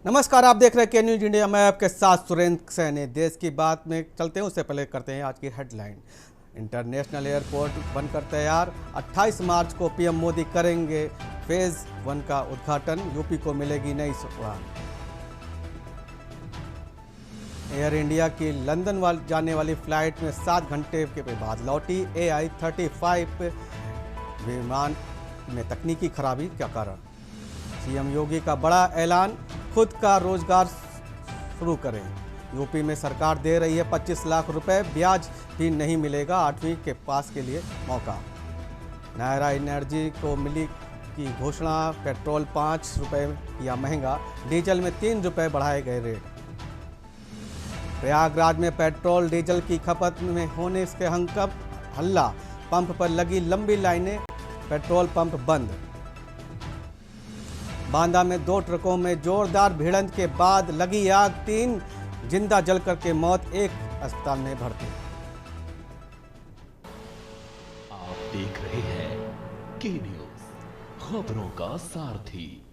नमस्कार, आप देख रहे हैं के न्यूज इंडिया। मैं आपके साथ सुरेंद्र सैनी। देश की बात में चलते हैं, उससे पहले करते हैं आज की हेडलाइन। इंटरनेशनल एयरपोर्ट बनकर तैयार, 28 मार्च को पीएम मोदी करेंगे फेज 1 का उद्घाटन। यूपी को मिलेगी नई उड़ान। एयर इंडिया की लंदन जाने वाली फ्लाइट में 7 घंटे के बाद लौटी AI-35 विमान में तकनीकी खराबी क्या कारण। सीएम योगी का बड़ा ऐलान, खुद का रोजगार शुरू करें। यूपी में सरकार दे रही है 25 लाख रुपए, ब्याज भी नहीं मिलेगा। 8वीं के पास के लिए मौका। नायरा एनर्जी को मिली की घोषणा, पेट्रोल 5 रुपए या महंगा, डीजल में 3 रुपए बढ़ाए गए रेट। प्रयागराज में पेट्रोल डीजल की खपत में होने से हल्ला, पंप पर लगी लंबी लाइनें, पेट्रोल पंप बंद। बांदा में 2 ट्रकों में जोरदार भिड़ंत के बाद लगी आग, 3 जिंदा जलकर के मौत, 1 अस्पताल में भर्ती। आप देख रहे हैं के न्यूज, खबरों का सारथी।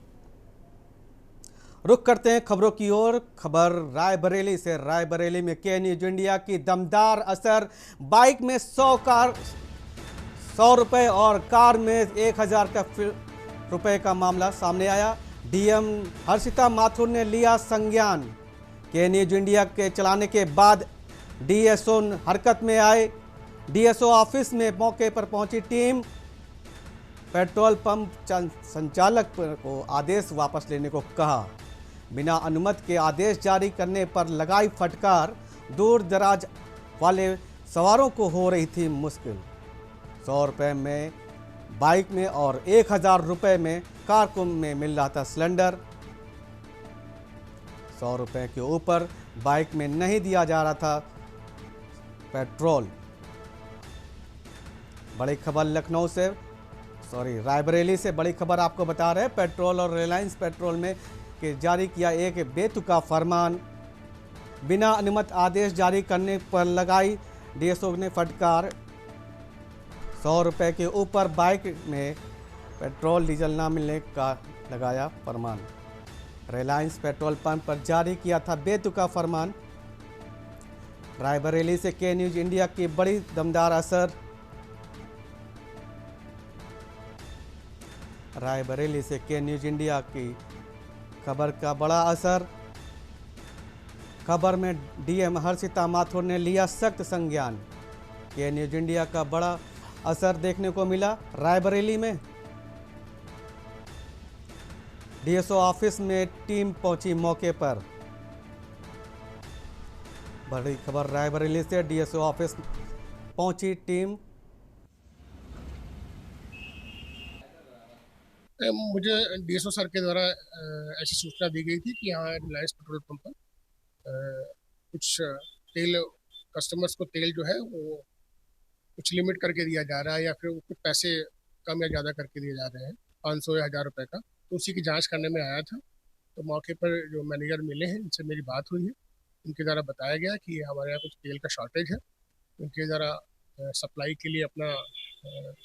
रुक करते हैं खबरों की ओर। खबर रायबरेली से। रायबरेली में के न्यूज इंडिया की दमदार असर। बाइक में 100 रुपए और कार में 1000 रुपए का मामला सामने आया। डीएम हर्षिता माथुर ने लिया संज्ञान। के न्यूज इंडिया के चलाने के बाद डीएसओ हरकत में आए। डीएसओ ऑफिस में मौके पर पहुंची टीम। पेट्रोल पंप संचालक को आदेश वापस लेने को कहा। बिना अनुमति के आदेश जारी करने पर लगाई फटकार। दूर दराज वाले सवारों को हो रही थी मुश्किल। 100 रुपये में बाइक में और 1000 रुपये में कार को में मिल रहा था सिलेंडर। 100 रुपये के ऊपर बाइक में नहीं दिया जा रहा था पेट्रोल। बड़ी खबर लखनऊ से, रायबरेली से बड़ी खबर आपको बता रहे हैं। पेट्रोल और रिलायंस पेट्रोल में के जारी किया एक बेतुका फरमान। बिना अनुमति आदेश जारी करने पर लगाई डीएसओ ने फटकार। 100 रुपये के ऊपर बाइक में पेट्रोल डीजल ना मिलने का लगाया फरमान। रिलायंस पेट्रोल पंप पर जारी किया था बेतुका फरमान। रायबरेली से के न्यूज इंडिया की बड़ी दमदार असर। रायबरेली से के न्यूज इंडिया की खबर का बड़ा असर। खबर में डीएम हर्षिता माथुर ने लिया सख्त संज्ञान। के न्यूज इंडिया का बड़ा असर देखने को मिला रायबरेली में। डीएसओ ऑफिस में टीम पहुंची मौके पर। बड़ी खबर रायबरेली से, डीएसओ ऑफिस पहुंची टीम। मुझे डीएसओ सर के द्वारा ऐसी सूचना दी गई थी कि यहाँ रिलायंस पेट्रोल पंप पर कुछ तेल, कस्टमर्स को तेल जो है वो कुछ लिमिट करके दिया जा रहा है, या फिर कुछ पैसे कम या ज़्यादा करके दिए जा रहे हैं, 500 या 1000 रुपये का। तो उसी की जांच करने में आया था। तो मौके पर जो मैनेजर मिले हैं, इनसे मेरी बात हुई है। उनके द्वारा बताया गया कि हमारे यहाँ कुछ तेल का शॉर्टेज है। उनके द्वारा सप्लाई के लिए अपना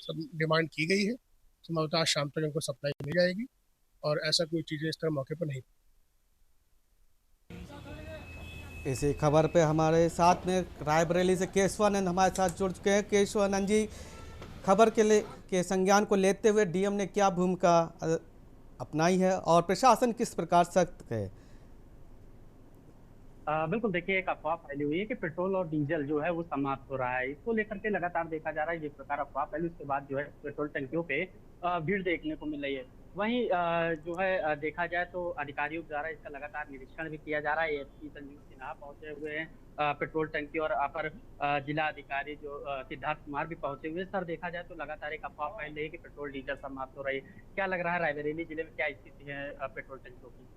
सब डिमांड की गई है। संभवतः आज शाम तक उनको सप्लाई मिल जाएगी, और ऐसा कोई चीज़ें इस तरह मौके पर नहीं। इसी खबर पे हमारे साथ में रायबरेली से केशवानंद हमारे साथ जुड़ चुके हैं। केशवानंद जी, खबर के संज्ञान को लेते हुए डीएम ने क्या भूमिका अपनाई है और प्रशासन किस प्रकार सख्त है? बिल्कुल, देखिए, एक अफवाह फैली हुई है कि पेट्रोल और डीजल जो है वो समाप्त हो रहा है। इसको लेकर के लगातार देखा जा रहा है, जिस प्रकार अफवाह फैली उसके बाद जो है पेट्रोल टंकियों पे भीड़ देखने को मिल रही है। वहीं जो है देखा जाए तो अधिकारियों द्वारा इसका लगातार निरीक्षण भी किया जा रहा है। एएसपी संजीव सिन्हा पहुंचे हुए हैं पेट्रोल टंकी, और अपर जिला अधिकारी जो सिद्धार्थ कुमार भी पहुंचे हुए हैं। सर, देखा जाए तो लगातार एक अफवाह फैल रही है कि पेट्रोल डीजल समाप्त हो रही है। क्या लग रहा है रायबरेली जिले में क्या स्थिति है पेट्रोल टंकियों की?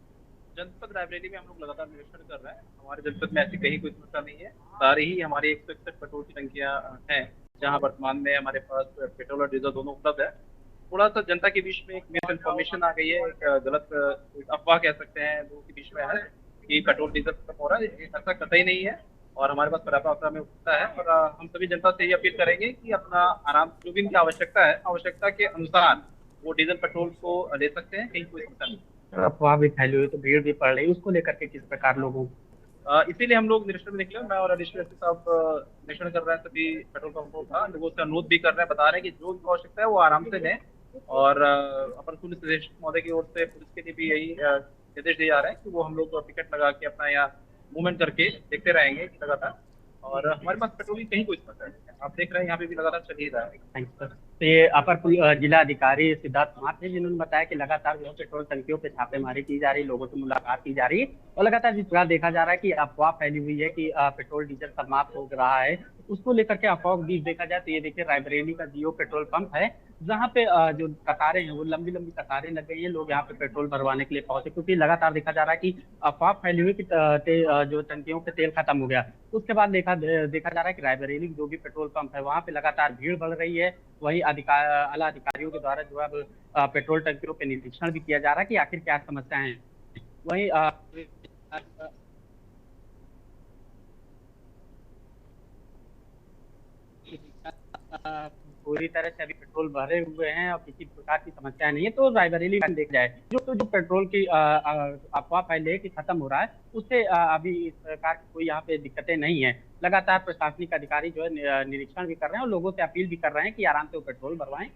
जनपद रायबरेली में हम लोग लगातार निरीक्षण कर रहे हैं। हमारे जनपद में ऐसी कहीं कोई समस्या नहीं है। सारी ही हमारी 161 पेट्रोल की टंकियां हैं, जहां वर्तमान में हमारे पास पेट्रोल और डीजल दोनों उपलब्ध है। थोड़ा सा जनता के बीच में एक मिस इन्फॉर्मेशन आ गई है, एक गलत अफवाह कह सकते हैं, लोगों के बीच में है कि पेट्रोल डीजल खत्म हो रहा है। ऐसा कतई नहीं है, और हमारे पास पर्याप्त मात्रा में उपलब्धता है। और हम सभी जनता से ये अपील करेंगे कि अपना आराम, जो भी इनकी आवश्यकता है, आवश्यकता के अनुसार वो डीजल पेट्रोल को ले सकते हैं, कहीं कोई समस्या नहीं। अफवाह भी फैली हुई तो भीड़ भी पड़ रही, उसको लेकर के किस प्रकार लोगों इसीलिए हम लोग निरीक्षण में निकले, मैं और एडिशनल एसपी साहब निरीक्षण कर रहे हैं सभी पेट्रोल पंपों का, लोगों से अनुरोध भी कर रहे हैं, बता रहे हैं कि जो भी आवश्यकता है वो आराम से लें। और अपन पुलिस निदेशक महोदय की ओर से पुलिस के लिए भी यही निर्देश दिए जा रहे हैं कि वो हम लोग टिकट लगा के अपना यहाँ मूवमेंट करके देखते रहेंगे लगातार। और हमारे पास पेट्रोल की कहीं कोई समस्या नहीं है, आप देख रहे हैं यहाँ पे भी लगातार चल ही रहा है। Thanks sir. तो ये अपर जिला अधिकारी सिद्धार्थ कुमार थे, जिन्होंने बताया कि लगातार जो है पेट्रोल टंकियों पे छापेमारी की जा रही, लोगों से मुलाकात की जा रही है और लगातार जिस प्रकार देखा जा रहा है कि अफवाह फैली हुई है कि पेट्रोल डीजल समाप्त हो रहा है, उसको लेकर के अफवाह के बीच देखा जाए तो ये देखिए रायबरेली का जियो पेट्रोल पंप है, जहाँ पे जो कतारें हैं वो लंबी लंबी कतारें लग गई हैं, लोग यहाँ पे पेट्रोल भरवाने के लिए पहुंचे, क्योंकि लगातार देखा जा रहा है कि अफवाह फैली हुई कि जो टंकियों पे तेल खत्म हो गया। उसके बाद देखा जा रहा है कि रायबरेली जो भी पेट्रोल पंप है वहाँ पे लगातार भीड़ बढ़ रही है। वही आला अधिकारियों के द्वारा जो है पेट्रोल टंकियों पे निरीक्षण भी किया जा रहा है कि आखिर क्या समस्याएं हैं। वही पूरी तरह से अभी पेट्रोल भरे हुए हैं और किसी प्रकार की समस्या नहीं है। तो रायबरेली में देखा जाए जो पेट्रोल की अफवाह फैले कि खत्म हो रहा है, उससे अभी इस प्रकार की कोई यहाँ पे दिक्कतें नहीं है। लगातार प्रशासनिक अधिकारी जो है निरीक्षण भी कर रहे हैं और लोगों से अपील भी कर रहे हैं कि आराम से वो पेट्रोल भरवाएं।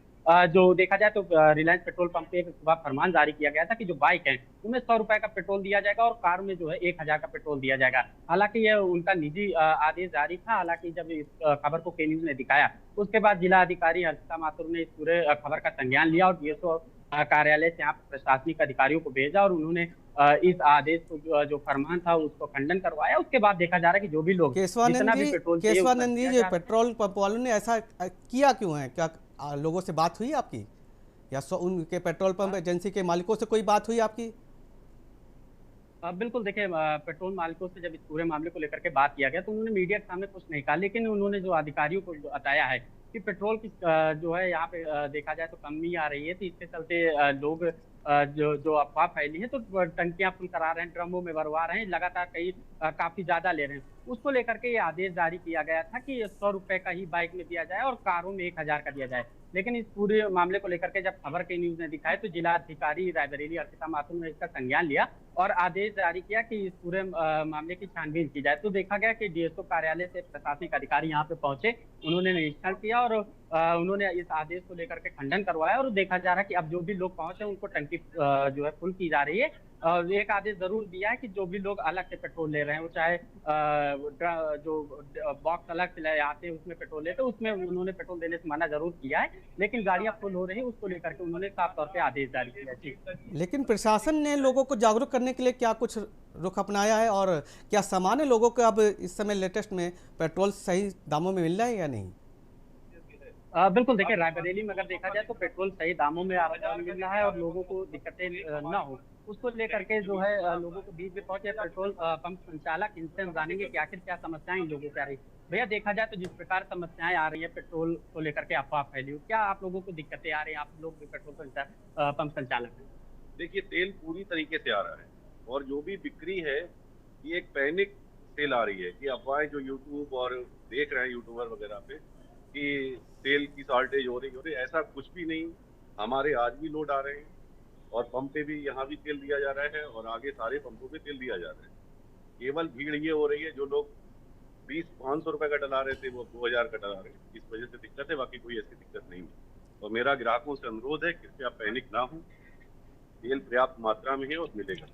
जो देखा जाए तो रिलायंस पेट्रोल पंप पे एक सुबह फरमान जारी किया गया था कि जो बाइक है उनमें 100 रुपए का पेट्रोल दिया जाएगा और कार में जो है 1000 का पेट्रोल दिया जाएगा। हालांकि ये उनका निजी आदेश जारी था। हालांकि जब इस खबर को के न्यूज ने दिखाया उसके बाद जिला अधिकारी हर्षिता माथुर ने इस पूरे खबर का संज्ञान लिया और डीएसओ कार्यालय से यहाँ प्रशासनिक अधिकारियों को भेजा और उन्होंने इस आदेश को जो फरमान था उसको खंडन करवाया। उसके बाद देखा जा रहा है कि जो भी लोग जितना भी पेट्रोल केशवानंद जी, जो पेट्रोल पंप वालों ने ऐसा किया क्यों है? क्या लोगों से बात हुई आपकी या उनके पेट्रोल पंप एजेंसी के मालिकों से कोई बात हुई आपकी? बिल्कुल, देखिए पेट्रोल मालिकों से जब इस पूरे मामले को लेकर के बात किया गया तो उन्होंने मीडिया के सामने कुछ नहीं कहा, लेकिन उन्होंने जो अधिकारियों को बताया है कि पेट्रोल की जो है यहाँ पे देखा जाए तो कमी आ रही है, तो इसके चलते लोग जो अफवाह फैली है तो टंकियां फुल करा रहे हैं, ड्रमों में भरवा रहे हैं, लगातार कई काफी ज्यादा ले रहे हैं। उसको लेकर के ये आदेश जारी किया गया था कि 100 रुपए का ही बाइक में दिया जाए और कारों में 1000 का दिया जाए। लेकिन इस पूरे मामले को लेकर के जब खबर के न्यूज ने दिखाया तो जिला अधिकारी रायबरेली हर्षिता माथुर ने इसका संज्ञान लिया और आदेश जारी किया कि इस पूरे मामले की छानबीन की जाए। तो देखा गया कि डीएसओ कार्यालय से प्रशासनिक अधिकारी यहाँ पे पहुंचे, उन्होंने निरीक्षण किया और उन्होंने इस आदेश को लेकर के खंडन करवाया और देखा जा रहा है कि अब जो भी लोग पहुंचे उनको टंकी जो है फुल की जा रही है। और एक आदेश जरूर दिया है कि जो भी लोग अलग से पेट्रोल ले रहे हैं, वो चाहे जो बॉक्स अलग से ले आते हैं उसमें पेट्रोल लेते हैं, उसमें उन्होंने पेट्रोल देने से मना जरूर किया है, लेकिन गाड़ियां फुल हो रही है उसको लेकर के उन्होंने साफ तौर पे आदेश जारी किया है। लेकिन प्रशासन ने लोगों को जागरूक करने के लिए क्या कुछ रुख अपनाया है और क्या सामान्य लोगों को अब इस समय लेटेस्ट में पेट्रोल सही दामों में मिल रहा है या नहीं? बिल्कुल, देखिए रायबरेली में अगर देखा जाए तो पेट्रोल सही दामों में मिल रहा है और लोगों को दिक्कतें न हो उसको लेकर के जो है लोगों को बीच में पहुंचे पेट्रोल पंप संचालक, इनसे हम जानेंगे कि आखिर क्या समस्याएं इन लोगों से आ रही। भैया, देखा जाए तो जिस प्रकार समस्याएं आ रही है पेट्रोल को लेकर के अफवाह फैली हुई, क्या आप लोगों को दिक्कतें आ रही है? आप लोग भी पेट्रोल पंप संचालक हैं। देखिए, तेल पूरी तरीके से आ रहा है और जो भी बिक्री है ये एक पैनिक सेल आ रही है कि अफवाहें जो यूट्यूब और देख रहे हैं यूट्यूबर वगैरह पे कि तेल की शॉर्टेज हो रही है, ऐसा कुछ भी नहीं। हमारे आज भी लोड आ रहे हैं और पंप पे भी यहाँ भी तेल दिया जा रहा है और आगे सारे पंपों पे तेल दिया जा रहा है। केवल भीड़ ये हो रही है, जो लोग 20-500 रुपए का डला रहे थे वो 2000 का डला रहे हैं, इस वजह से दिक्कत है, बाकी कोई ऐसी दिक्कत नहीं है। और मेरा ग्राहकों से अनुरोध है कि आप पैनिक ना हो, तेल पर्याप्त मात्रा में है और मिलेगा।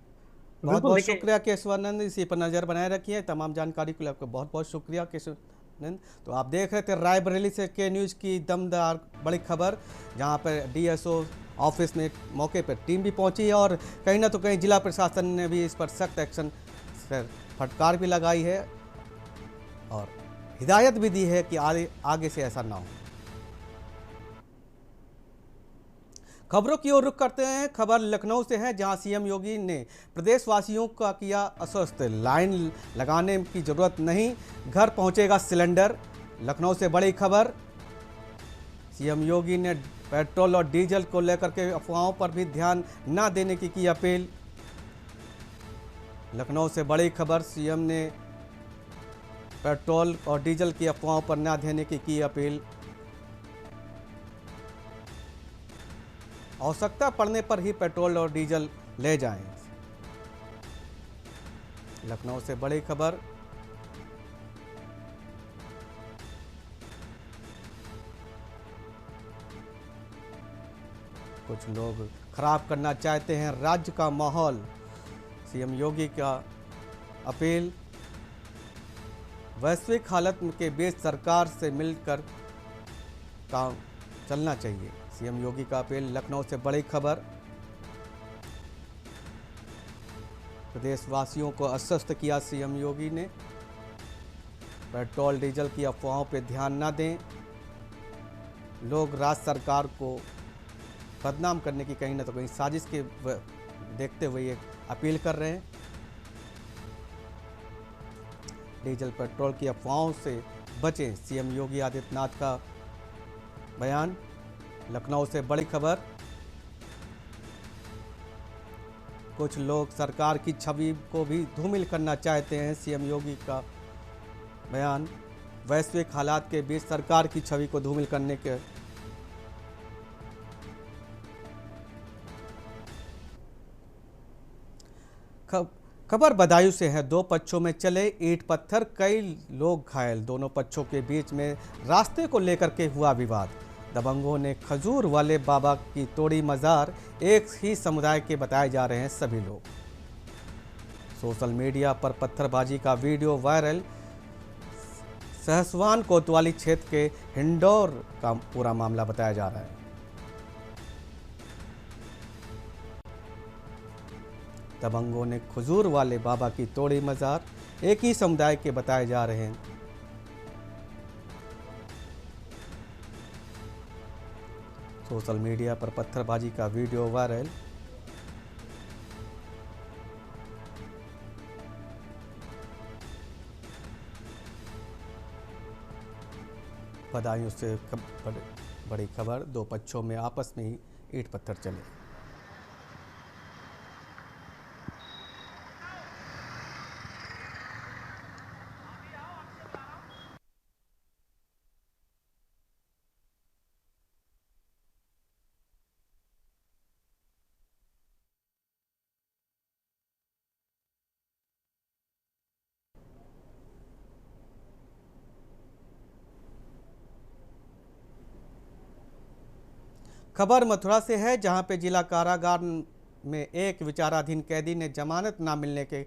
बहुत बहुत शुक्रिया केशवानंद, इसी पर नज़र बनाए रखिए। तमाम जानकारी के लिए आपका बहुत बहुत शुक्रिया केशवानंद। तो आप देख रहे थे रायबरेली से के न्यूज़ की दमदार बड़ी खबर, जहां पर डीएसओ ऑफिस में मौके पर टीम भी पहुंची है और कहीं ना तो कहीं जिला प्रशासन ने भी इस पर सख्त एक्शन फटकार भी लगाई है और हिदायत भी दी है कि आगे से ऐसा ना हो। खबरों की ओर रुख करते हैं। खबर लखनऊ से है, जहां सीएम योगी ने प्रदेशवासियों का किया आश्वस्त, लाइन लगाने की जरूरत नहीं, घर पहुंचेगा सिलेंडर। लखनऊ से बड़ी खबर, सीएम योगी ने पेट्रोल और डीजल को लेकर के अफवाहों पर भी ध्यान न देने की अपील। लखनऊ से बड़ी खबर, सीएम ने पेट्रोल और डीजल की अफवाहों पर न देने की अपील। आवश्यकता पड़ने पर ही पेट्रोल और डीजल ले जाएं। लखनऊ से बड़ी खबर। कुछ लोग खराब करना चाहते हैं राज्य का माहौल, सीएम योगी का अपील। वैश्विक हालत के बीच सरकार से मिलकर काम चलना चाहिए, सीएम योगी का अपील। लखनऊ से बड़ी खबर। प्रदेशवासियों को आश्वस्त किया सीएम योगी ने, पेट्रोल डीजल की अफवाहों पर ध्यान न दें। लोग राज्य सरकार को बदनाम करने की कहीं ना तो कहीं साजिश के देखते हुए ये अपील कर रहे हैं। डीजल पेट्रोल की अफवाहों से बचें, सीएम योगी आदित्यनाथ का बयान। लखनऊ से बड़ी खबर। कुछ लोग सरकार की छवि को भी धूमिल करना चाहते हैं, सीएम योगी का बयान। वैश्विक हालात के बीच सरकार की छवि को धूमिल करने के खबर बदायूं से है। दो पक्षों में चले ईंट पत्थर, कई लोग घायल। दोनों पक्षों के बीच में रास्ते को लेकर के हुआ विवाद। दबंगों ने खजूर वाले बाबा की तोड़ी मजार। एक ही समुदाय के बताए जा रहे हैं सभी लोग। सोशल मीडिया पर पत्थरबाजी का वीडियो वायरल। सहसवान कोतवाली क्षेत्र के हिंडौर का पूरा मामला बताया जा रहा है। दबंगों ने खजूर वाले बाबा की तोड़ी मजार। एक ही समुदाय के बताए जा रहे हैं। सोशल मीडिया पर पत्थरबाजी का वीडियो वायरल। बदायूं से बड़ी खबर। दो पक्षों में आपस में ही ईंट पत्थर चले। खबर मथुरा से है, जहां पे जिला कारागार में एक विचाराधीन कैदी ने जमानत ना मिलने के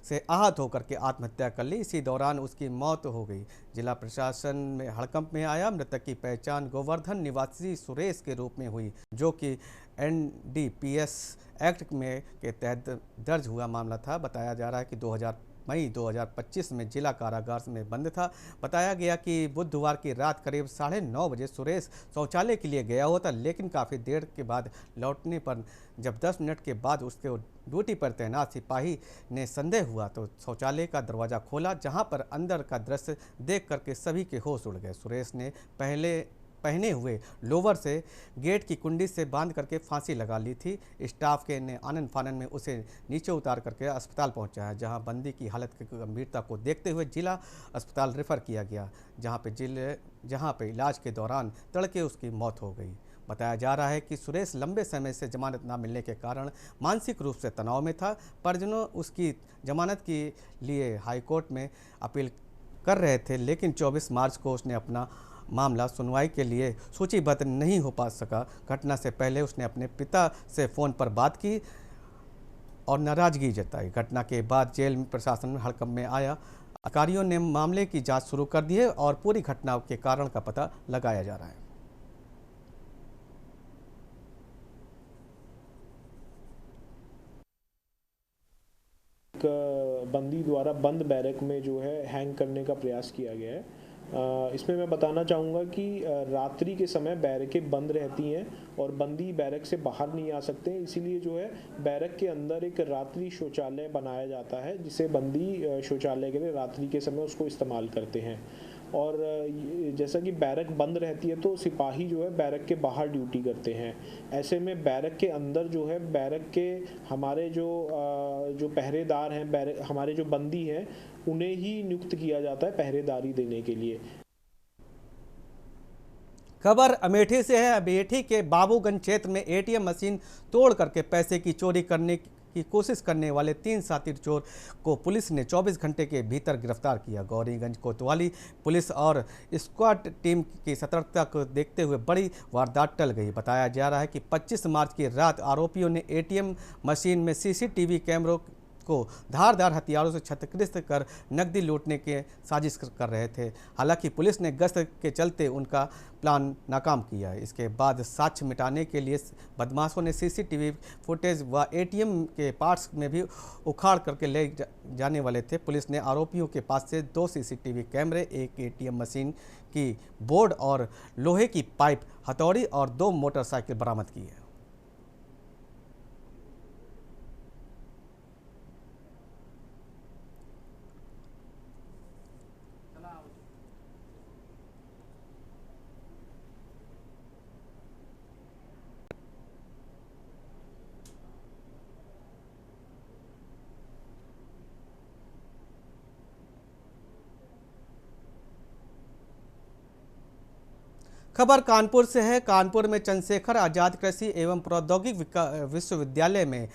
से आहत होकर के आत्महत्या कर ली। इसी दौरान उसकी मौत हो गई। जिला प्रशासन में हड़कंप में आया। मृतक की पहचान गोवर्धन निवासी सुरेश के रूप में हुई, जो कि NDPS एक्ट में के तहत दर्ज हुआ मामला था। बताया जा रहा है कि मई 2025 में जिला कारागार में बंद था। बताया गया कि बुधवार की रात करीब 9:30 बजे सुरेश शौचालय के लिए गया हुआ था, लेकिन काफ़ी देर के बाद लौटने पर जब 10 मिनट के बाद उसके ड्यूटी पर तैनात सिपाही ने संदेह हुआ तो शौचालय का दरवाज़ा खोला, जहां पर अंदर का दृश्य देख करके सभी के होश उड़ गए। सुरेश ने पहने हुए लोवर से गेट की कुंडी से बांध करके फांसी लगा ली थी। स्टाफ के ने आनन फानन में उसे नीचे उतार करके अस्पताल पहुंचाया, जहां बंदी की हालत की गंभीरता को देखते हुए जिला अस्पताल रेफर किया गया, जहां पे इलाज के दौरान तड़के उसकी मौत हो गई। बताया जा रहा है कि सुरेश लंबे समय से जमानत न मिलने के कारण मानसिक रूप से तनाव में था। परिजनों उसकी जमानत के लिए हाईकोर्ट में अपील कर रहे थे, लेकिन 24 मार्च को उसने अपना मामला सुनवाई के लिए सूचीबद्ध नहीं हो पा सका। घटना से पहले उसने अपने पिता से फ़ोन पर बात की और नाराज़गी जताई। घटना के बाद जेल प्रशासन हड़कंप में आया। अधिकारियों ने मामले की जांच शुरू कर दी है और पूरी घटना के कारण का पता लगाया जा रहा है। बंदी द्वारा बंद बैरक में जो है हैंग करने का प्रयास किया गया है। इसमें मैं बताना चाहूँगा कि रात्रि के समय बैरकें बंद रहती हैं और बंदी बैरक से बाहर नहीं आ सकते हैं, इसीलिए जो है बैरक के अंदर एक रात्रि शौचालय बनाया जाता है, जिसे बंदी शौचालय के लिए रात्रि के समय उसको इस्तेमाल करते हैं। और जैसा कि बैरक बंद रहती है तो सिपाही जो है बैरक के बाहर ड्यूटी करते हैं। ऐसे में बैरक के अंदर जो है बैरक के हमारे जो पहरेदार हैं, हमारे जो बंदी हैं, उन्हें ही नियुक्त किया जाता है पहरेदारी देने के लिए। खबर अमेठी से है। अमेठी के बाबूगंज क्षेत्र में ATM मशीन तोड़ करके पैसे की चोरी करने की कोशिश करने वाले 3 शातिर चोर को पुलिस ने 24 घंटे के भीतर गिरफ्तार किया। गौरीगंज कोतवाली पुलिस और स्क्वाड टीम की सतर्कता को देखते हुए बड़ी वारदात टल गई। बताया जा रहा है कि 25 मार्च की रात आरोपियों ने एटीएम मशीन में सीसीटीवी कैमरों को धारदार हथियारों से क्षतिग्रस्त कर नकदी लूटने की साजिश कर रहे थे। हालांकि पुलिस ने गश्त के चलते उनका प्लान नाकाम किया। इसके बाद साक्ष्य मिटाने के लिए बदमाशों ने सीसीटीवी फुटेज व एटीएम के पार्ट्स में भी उखाड़ करके ले जाने वाले थे। पुलिस ने आरोपियों के पास से 2 सीसीटीवी कैमरे, 1 एटीएम मशीन की बोर्ड और लोहे की पाइप, हथौड़ी और 2 मोटरसाइकिल बरामद की है। खबर कानपुर से है। कानपुर में चंद्रशेखर आजाद कृषि एवं प्रौद्योगिक विश्वविद्यालय में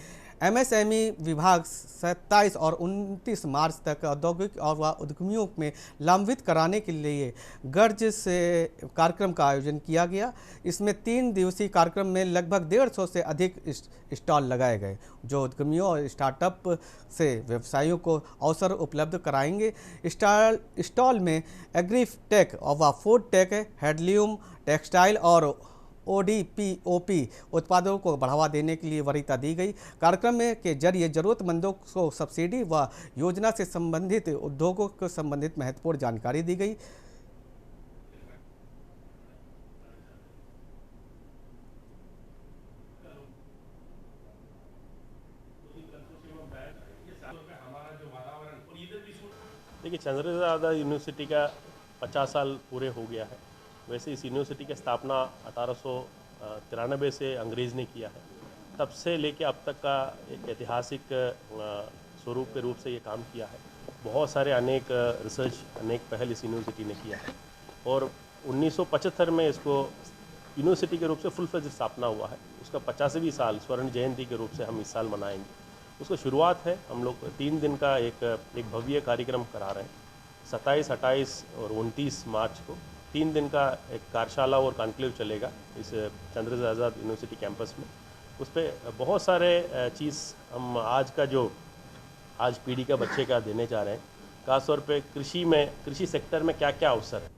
एमएसएमई विभाग 27 और 29 मार्च तक औद्योगिक और उद्यमियों में लाभान्वित कराने के लिए गर्ज से कार्यक्रम का आयोजन किया गया। इसमें 3 दिवसीय कार्यक्रम में लगभग 150 से अधिक स्टॉल लगाए गए, जो उद्यमियों और स्टार्टअप से व्यवसायियों को अवसर उपलब्ध कराएंगे। स्टॉल में एग्रीटेक और फूड टेक, हैंडलूम, टेक्सटाइल और ODPOP उत्पादों को बढ़ावा देने के लिए वरीयता दी गई। कार्यक्रम में के जरिए जरूरतमंदों को सब्सिडी व योजना से संबंधित उद्योगों को संबंधित महत्वपूर्ण जानकारी दी गई। देखिए, चंद्रशेखर आजाद यूनिवर्सिटी का 50 साल पूरे हो गया है। वैसे इस यूनिवर्सिटी की स्थापना 1893 से अंग्रेज़ ने किया है। तब से लेके अब तक का एक ऐतिहासिक स्वरूप के रूप से ये काम किया है। बहुत सारे अनेक रिसर्च, अनेक पहल इस यूनिवर्सिटी ने किया है और 1975 में इसको यूनिवर्सिटी के रूप से फुल फ्लेज स्थापना हुआ है। उसका 50वीं साल स्वर्ण जयंती के रूप से हम इस साल मनाएंगे। उसका शुरुआत है, हम लोग 3 दिन का एक भव्य कार्यक्रम करा रहे हैं। 27, 28 और 29 मार्च को 3 दिन का एक कार्यशाला और कॉन्क्लेव चलेगा इस चंद्रशेखर आज़ाद यूनिवर्सिटी कैंपस में। उस पर बहुत सारे चीज़ हम आज का जो आज पीढ़ी का बच्चे का देने जा रहे हैं। खासतौर पे कृषि सेक्टर में क्या क्या अवसर है।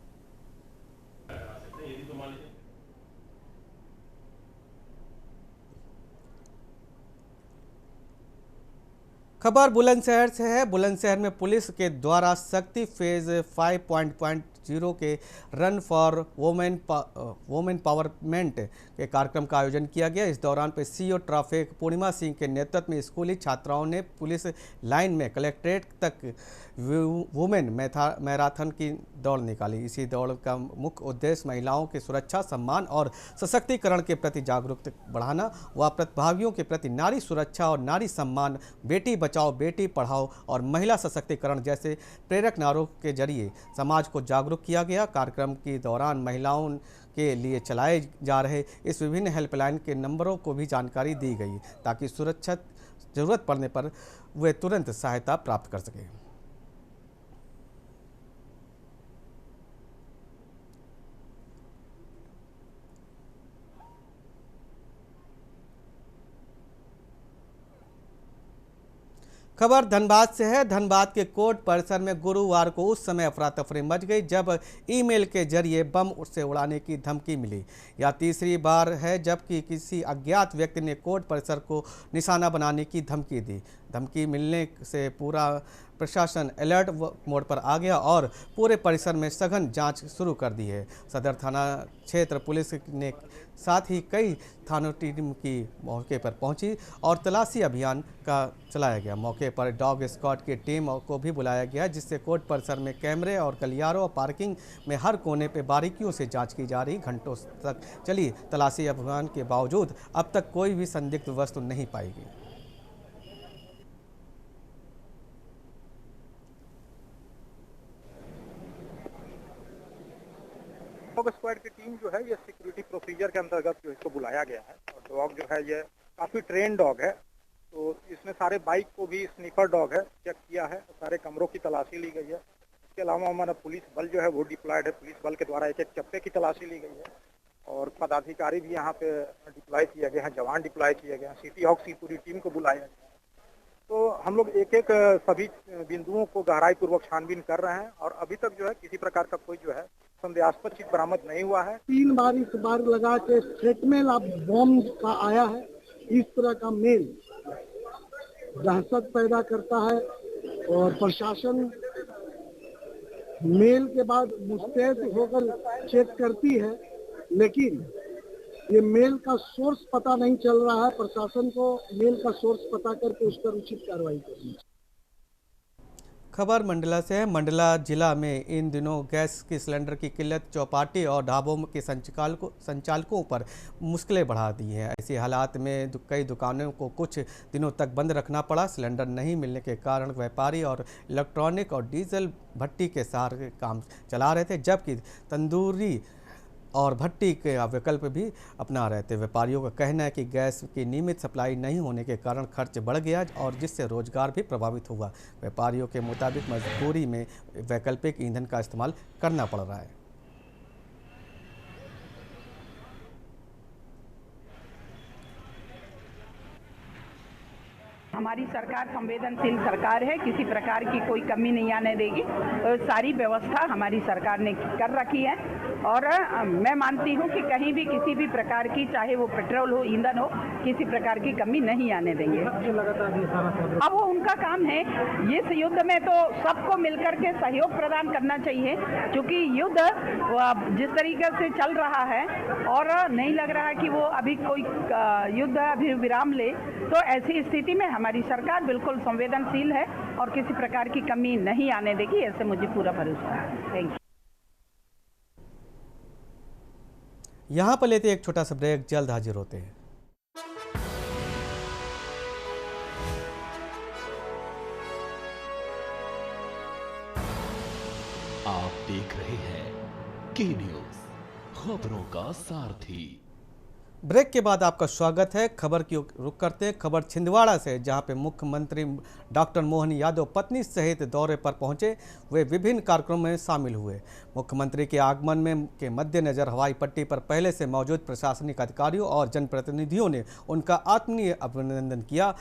खबर बुलंदशहर से है। बुलंदशहर में पुलिस के द्वारा शक्ति फेज 5.0 के रन फॉर वोमेन पावरमेंट के कार्यक्रम का आयोजन किया गया। इस दौरान पे सीओ ट्रैफिक पूर्णिमा सिंह के नेतृत्व में स्कूली छात्राओं ने पुलिस लाइन में कलेक्ट्रेट तक वुमेन मैराथन की दौड़ निकाली। इसी दौड़ का मुख्य उद्देश्य महिलाओं की सुरक्षा, सम्मान और सशक्तिकरण के प्रति जागरूकता बढ़ाना व प्रतिभागियों के प्रति नारी सुरक्षा और नारी सम्मान, बेटी बचाओ बेटी पढ़ाओ और महिला सशक्तिकरण जैसे प्रेरक नारों के जरिए समाज को जागरूक किया गया। कार्यक्रम के दौरान महिलाओं के लिए चलाए जा रहे इस विभिन्न हेल्पलाइन के नंबरों को भी जानकारी दी गई ताकि सुरक्षित जरूरत पड़ने पर वे तुरंत सहायता प्राप्त कर सकें। खबर धनबाद से है। धनबाद के कोर्ट परिसर में गुरुवार को उस समय अफरा तफरी मच गई जब ईमेल के जरिए बम से उड़ाने की धमकी मिली। यह तीसरी बार है जबकि किसी अज्ञात व्यक्ति ने कोर्ट परिसर को निशाना बनाने की धमकी दी। धमकी मिलने से पूरा प्रशासन अलर्ट मोड पर आ गया और पूरे परिसर में सघन जांच शुरू कर दी है। सदर थाना क्षेत्र पुलिस ने साथ ही कई थानों टीम की मौके पर पहुंची और तलाशी अभियान का चलाया गया। मौके पर डॉग स्क्वाड की टीम को भी बुलाया गया, जिससे कोर्ट परिसर में कैमरे और गलियारों और पार्किंग में हर कोने पर बारीकियों से जांच की जा रही। घंटों तक चली तलाशी अभियान के बावजूद अब तक कोई भी संदिग्ध वस्तु नहीं पाई गई। डॉग स्क्वाड की टीम जो है ये सिक्योरिटी प्रोसीजर के अंतर्गत जो इसको बुलाया गया है और डॉग जो है ये काफ़ी ट्रेन डॉग है तो इसमें सारे बाइक को भी स्नीफर डॉग है चेक किया है, सारे कमरों की तलाशी ली गई है। इसके अलावा हमारा पुलिस बल जो है वो डिप्लॉयड है, पुलिस बल के द्वारा एक एक चप्पे की तलाशी ली गई है और पदाधिकारी भी यहाँ पे डिप्लॉय किए गए हैं, जवान डिप्लॉय किए गए हैं, सिटी हॉक की पूरी टीम को बुलाया गया है। तो हम लोग एक एक सभी बिंदुओं को गहराई पूर्वक छानबीन कर रहे हैं और अभी तक जो है किसी प्रकार का कोई जो है संदेहास्पद चीज बरामद नहीं हुआ है। 3 बार इस बार लगा के स्टेटमेंट ऑफ बॉम्ब का आया है। इस तरह का मेल दहशत पैदा करता है और प्रशासन मेल के बाद मुस्तैद होकर चेक करती है, लेकिन ये मेल का सोर्स पता नहीं चल रहा है। प्रशासन को मेल का सोर्स पता करके उस पर उचित कार्रवाई करनी है। खबर मंडला से है। मंडला जिला में इन दिनों गैस की सिलेंडर की किल्लत चौपाटी और ढाबों के संचालकों पर मुश्किलें बढ़ा दी है। ऐसे हालात में कई दुकानों को कुछ दिनों तक बंद रखना पड़ा। सिलेंडर नहीं मिलने के कारण व्यापारी और इलेक्ट्रॉनिक और डीजल भट्टी के सहारे काम चला रहे थे, जबकि तंदूरी और भट्टी के विकल्प भी अपना रहे थे। व्यापारियों का कहना है कि गैस की नियमित सप्लाई नहीं होने के कारण खर्च बढ़ गया और जिससे रोजगार भी प्रभावित हुआ। व्यापारियों के मुताबिक मजबूरी में वैकल्पिक ईंधन का इस्तेमाल करना पड़ रहा है। हमारी सरकार संवेदनशील सरकार है, किसी प्रकार की कोई कमी नहीं आने देगी। सारी व्यवस्था हमारी सरकार ने कर रखी है और मैं मानती हूँ कि कहीं भी किसी भी प्रकार की, चाहे वो पेट्रोल हो, ईंधन हो, किसी प्रकार की कमी नहीं आने देंगे। अब वो उनका काम है। इस युद्ध में तो सबको मिलकर के सहयोग प्रदान करना चाहिए, क्योंकि युद्ध जिस तरीके से चल रहा है और नहीं लग रहा कि वो अभी कोई युद्ध अभी विराम ले, तो ऐसी स्थिति में हमारी सरकार बिल्कुल संवेदनशील है और किसी प्रकार की कमी नहीं आने देगी, ऐसे मुझे पूरा भरोसा है। Thank you. यहाँ पर लेते एक छोटा सा ब्रेक, जल्द हाजिर होते हैं। आप देख रहे हैं के न्यूज़, खबरों का सारथी। ब्रेक के बाद आपका स्वागत है। खबर की रुख करते हैं खबर छिंदवाड़ा से, जहां पे मुख्यमंत्री डॉक्टर मोहन यादव पत्नी सहित दौरे पर पहुंचे। वे विभिन्न कार्यक्रमों में शामिल हुए। मुख्यमंत्री के आगमन के मद्देनजर हवाई पट्टी पर पहले से मौजूद प्रशासनिक अधिकारियों और जनप्रतिनिधियों ने उनका आत्मीय अभिनंदन किया।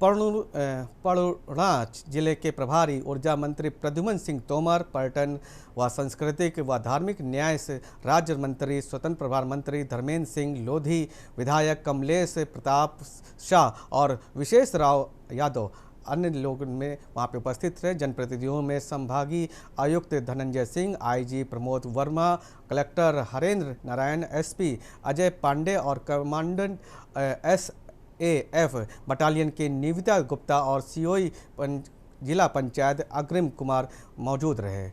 पड़ोड़ा जिले के प्रभारी ऊर्जा मंत्री प्रद्युमन सिंह तोमर, पर्यटन व सांस्कृतिक व धार्मिक न्याय से राज्य मंत्री, स्वतंत्र प्रभार मंत्री धर्मेंद्र सिंह लोधी, विधायक कमलेश प्रताप शाह और विशेष राव यादव अन्य लोग में वहाँ पे उपस्थित रहे। जनप्रतिनिधियों में संभागीय आयुक्त Dhananjay Singh, IG Pramod Verma, collector Harendra Narayan, SP Ajay Pandey और कमांडेंट SAF बटालियन के निविता गुप्ता और सीओई जिला पंचायत अग्रिम कुमार मौजूद रहे।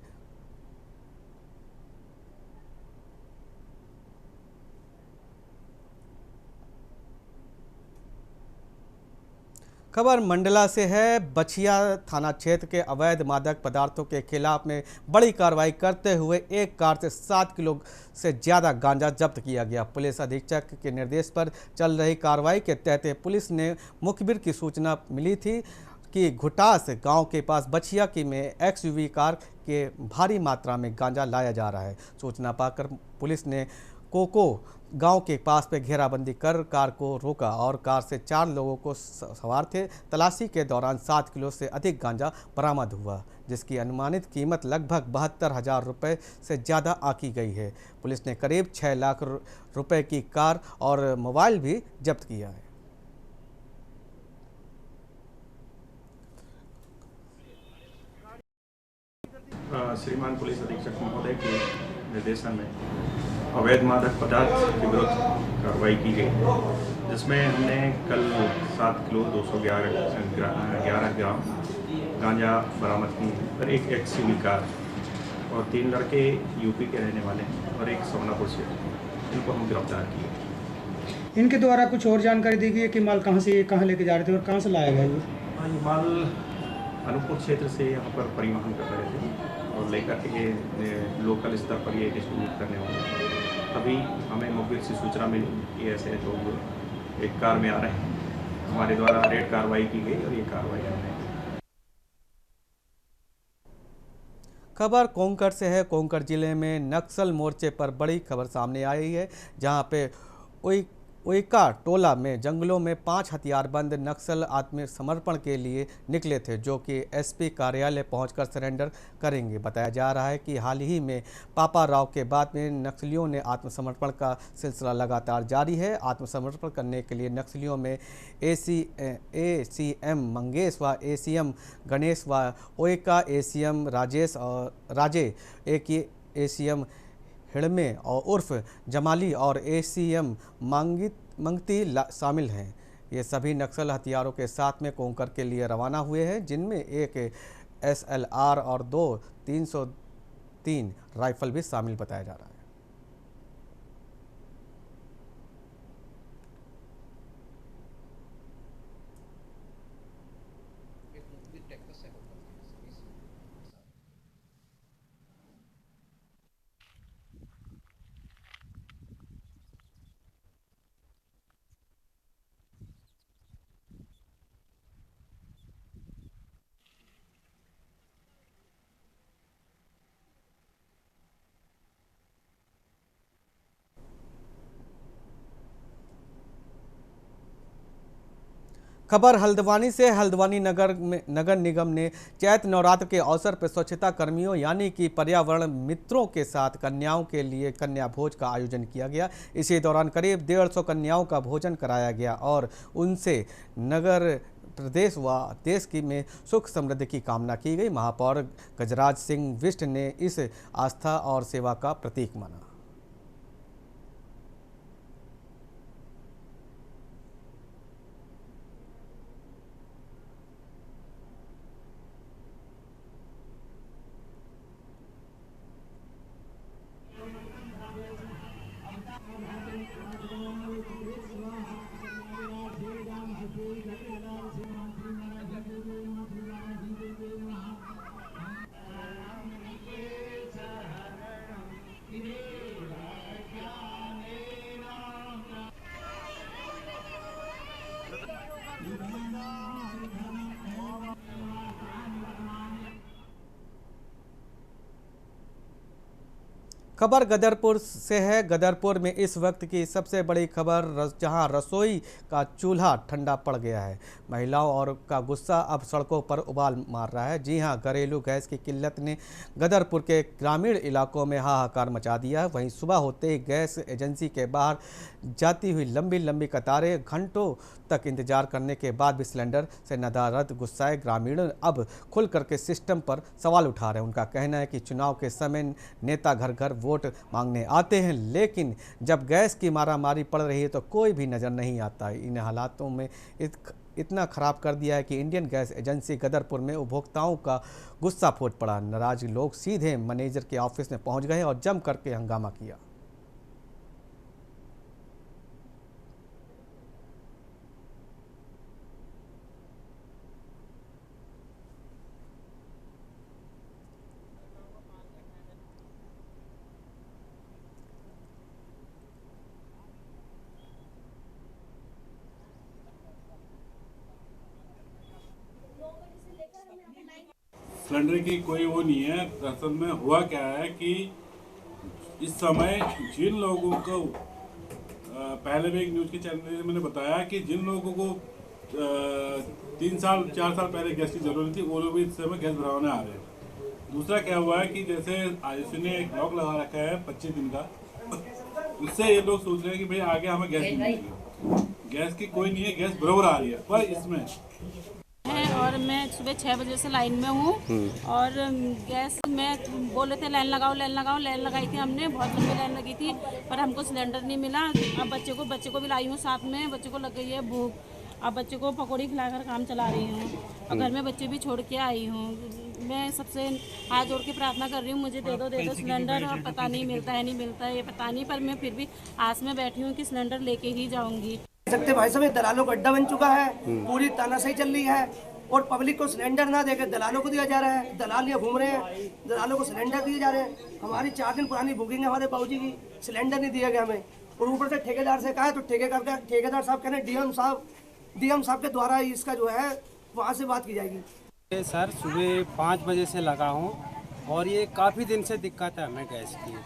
खबर मंडला से है। बछिया थाना क्षेत्र के अवैध मादक पदार्थों के खिलाफ में बड़ी कार्रवाई करते हुए एक कार से 7 किलो से ज़्यादा गांजा जब्त किया गया। पुलिस अधीक्षक के निर्देश पर चल रही कार्रवाई के तहत पुलिस ने मुखबिर की सूचना मिली थी कि घुटास गांव के पास बछिया की में XUV कार के भारी मात्रा में गांजा लाया जा रहा है। सूचना पाकर पुलिस ने कोको गांव के पास पे घेराबंदी कर कार को रोका और कार से 4 लोगों को सवार थे। तलाशी के दौरान 7 किलो से अधिक गांजा बरामद हुआ, जिसकी अनुमानित कीमत लगभग 72,000 रुपये से ज़्यादा आंकी गई है। पुलिस ने करीब 6 लाख रुपए की कार और मोबाइल भी जब्त किया है। श्रीमान पुलिस अधीक्षक महोदय के निर्देशन में अवैध मादक पदार्थ के विरुद्ध कार्रवाई की गई, जिसमें हमने कल 7 किलो 211 ग्राम गांजा बरामद की और एक XUV कार और 3 लड़के यूपी के रहने वाले हैं और एक सोनापुर से, इनको हम गिरफ्तार किए। इनके द्वारा कुछ और जानकारी दी गई है कि माल कहाँ से कहाँ लेके जा रहे थे और कहाँ से लाया गया? ये माल अनूपपुर क्षेत्र से यहाँ पर परिवहन कर रहे थे और लेकर के लोकल स्तर पर ये डिस्ट्रीब्यूट करने होंगे। तभी हमें मुखबिर से सूचना मिली कि ऐसे लोग एक कार में आ रहे हैं हमारे द्वारा रेड कार्रवाई की गई और ये कार्रवाई हमने। खबर कोंकण से है। कोंकण जिले में नक्सल मोर्चे पर बड़ी खबर सामने आई है, जहां पे उइका टोला में जंगलों में 5 हथियारबंद नक्सल आत्मसमर्पण के लिए निकले थे, जो कि एसपी कार्यालय पहुंचकर सरेंडर करेंगे। बताया जा रहा है कि हाल ही में पापा राव के बाद में नक्सलियों ने आत्मसमर्पण का सिलसिला लगातार जारी है। आत्मसमर्पण करने के लिए नक्सलियों में एसीएम मंगेश व एसीएम गणेश व उइका एसीएम राजेश और राजे एसीएम हिड़मे और उर्फ जमाली और एसीएम मंगती शामिल हैं। ये सभी नक्सल हथियारों के साथ में कोंकण के लिए रवाना हुए हैं, जिनमें एक SLR और 2 303 राइफल भी शामिल बताया जा रहा है। खबर हल्द्वानी से। हल्द्वानी नगर निगम ने चैत्र नवरात्र के अवसर पर स्वच्छता कर्मियों यानी कि पर्यावरण मित्रों के साथ कन्याओं के लिए कन्या भोज का आयोजन किया गया। इसी दौरान करीब 150 कन्याओं का भोजन कराया गया और उनसे नगर प्रदेश व देश की में सुख समृद्धि की कामना की गई। महापौर गजराज सिंह बिष्ट ने इस आस्था और सेवा का प्रतीक माना। खबर गदरपुर से है। गदरपुर में इस वक्त की सबसे बड़ी खबर, जहां रसोई का चूल्हा ठंडा पड़ गया है। महिलाओं और का गुस्सा अब सड़कों पर उबाल मार रहा है। जी हां, घरेलू गैस की किल्लत ने गदरपुर के ग्रामीण इलाकों में हाहाकार मचा दिया है। वहीं सुबह होते ही गैस एजेंसी के बाहर जाती हुई लंबी लंबी कतारें, घंटों तक इंतजार करने के बाद भी सिलेंडर से नदारद गुस्साए ग्रामीण अब खुल करके सिस्टम पर सवाल उठा रहे हैं। उनका कहना है कि चुनाव के समय नेता घर घर वोट मांगने आते हैं, लेकिन जब गैस की मारामारी पड़ रही है तो कोई भी नज़र नहीं आता। इन हालातों में इतना खराब कर दिया है कि इंडियन गैस एजेंसी गदरपुर में उपभोक्ताओं का गुस्सा फूट पड़ा। नाराज लोग सीधे मैनेजर के ऑफिस में पहुंच गए और जम करके हंगामा किया। सिलेंडर की कोई वो नहीं है। असल में हुआ क्या है कि इस समय जिन लोगों को पहले भी एक न्यूज़ के चैनल में मैंने बताया कि जिन लोगों को 3 साल 4 साल पहले गैस की ज़रूरत थी, वो लोग भी इस समय गैस भरवाने आ रहे हैं। दूसरा क्या हुआ है कि जैसे आयुषी ने एक लॉक लगा रखा है 25 दिन का, उससे ये लोग सोच रहे हैं कि भाई आगे हमें गैस नहीं मिलेगी। गैस की कोई नहीं है, गैस बराबर आ रही है, पर इसमें है। और मैं सुबह 6 बजे से लाइन में हूँ और गैस में बोले थे लाइन लगाओ लाइन लगाओ। लाइन लगाई थी हमने, बहुत लंबी लाइन लगी थी, पर हमको सिलेंडर नहीं मिला। अब बच्चे को भी लाई हूँ साथ में, बच्चे को लग गई है भूख। अब बच्चे को पकौड़ी खिलाकर काम चला रही हूँ और घर में बच्चे भी छोड़ के आई हूँ। मैं सबसे हाथ जोड़ के प्रार्थना कर रही हूँ, मुझे दे दो सिलेंडर। और पता नहीं मिलता है नहीं मिलता है ये पता नहीं, पर मैं फिर भी आस में बैठी हूँ कि सिलेंडर लेके ही जाऊँगी। सकते भाई साहब, दलालों का अड्डा बन चुका है, पूरी तानाशाही चल रही है और पब्लिक को सिलेंडर ना देकर दलालों को दिया जा रहा है। दलाल ये घूम रहे हैं, दलालों को सिलेंडर दिए जा रहे हैं। हमारी 4 दिन पुरानी बुकिंग है हमारे बाबूजी की, सिलेंडर नहीं दिया गया हमें। और ऊपर से ठेकेदार से कहा है तो ठेकेदार साहब कह रहे हैं डीएम साहब डीएम साहब के द्वारा इसका जो है वहाँ से बात की जाएगी। सर सुबह 5 बजे से लगा हूँ और ये काफ़ी दिन से दिक्कत है हमें गैस की।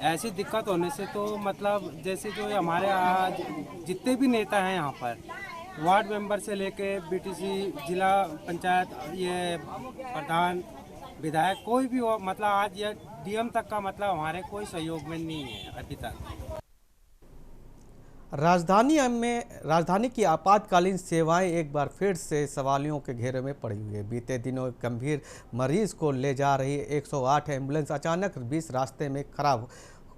ऐसी दिक्कत होने से तो मतलब जैसे जो हमारे आज जितने भी नेता हैं यहाँ पर, वार्ड मेंबर से लेके बीटीसी, जिला पंचायत, ये प्रधान, विधायक, कोई भी हो, मतलब आज ये डीएम तक का मतलब हमारे कोई सहयोग में नहीं है अभी तक। राजधानी की आपातकालीन सेवाएं एक बार फिर से सवालियों के घेरे में पड़ी हुई है। बीते दिनों गंभीर मरीज को ले जा रही 108 एम्बुलेंस अचानक बीच रास्ते में खराब